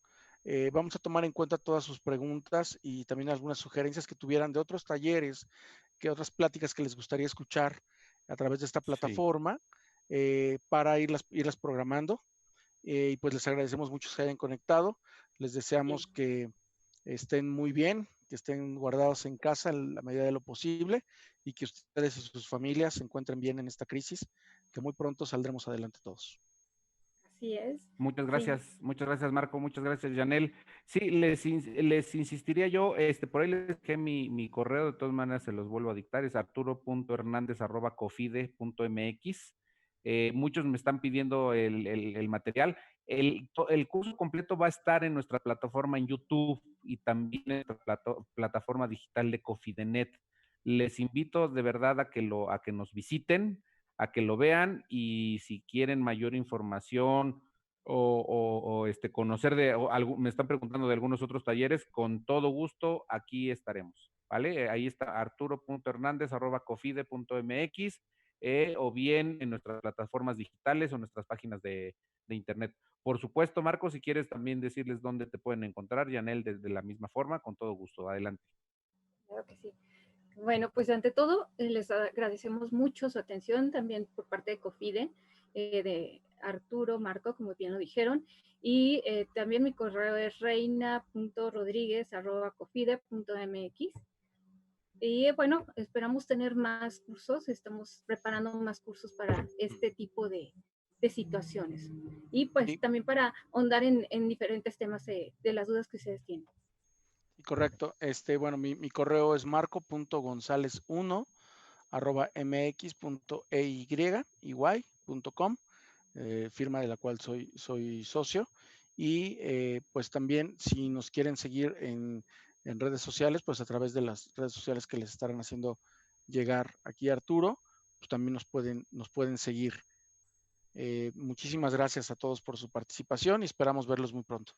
Vamos a tomar en cuenta todas sus preguntas y también algunas sugerencias que tuvieran de otros talleres, que otras pláticas que les gustaría escuchar a través de esta plataforma, para irlas programando. Y pues les agradecemos mucho que se hayan conectado. Les deseamos que estén muy bien, que estén guardados en casa en la medida de lo posible y que ustedes y sus familias se encuentren bien en esta crisis, que muy pronto saldremos adelante todos. Así es. Muchas Sí. gracias Marco, muchas gracias Janel. Sí, les insistiría yo, por ahí les dejé mi correo, de todas maneras se los vuelvo a dictar, es arturo.hernandez@cofide.mx. Muchos me están pidiendo el material. El curso completo va a estar en nuestra plataforma en YouTube y también en nuestra plataforma digital de Cofidenet. Les invito de verdad a que nos visiten, a que lo vean, y si quieren mayor información o conocer me están preguntando de algunos otros talleres, con todo gusto aquí estaremos, ¿vale? Ahí está arturo.hernandez@cofide.mx, o bien en nuestras plataformas digitales o nuestras páginas de internet. Por supuesto, Marco, si quieres también decirles dónde te pueden encontrar, Yanel, de la misma forma, con todo gusto. Adelante. Claro que sí. Bueno, pues ante todo, les agradecemos mucho su atención también por parte de Cofide, de Arturo, Marco, como bien lo dijeron, y también mi correo es reina.rodriguez@cofide.mx. Y bueno, esperamos tener más cursos, estamos preparando más cursos para este tipo de situaciones. Y pues Sí, también para ahondar en diferentes temas de las dudas que ustedes tienen. correcto. Bueno, mi correo es marco.gonzalez1@mx.ey.com, firma de la cual soy socio. Y pues también si nos quieren seguir en redes sociales, pues a través de las redes sociales que les estarán haciendo llegar aquí a Arturo, pues también nos pueden seguir. Muchísimas gracias a todos por su participación y esperamos verlos muy pronto.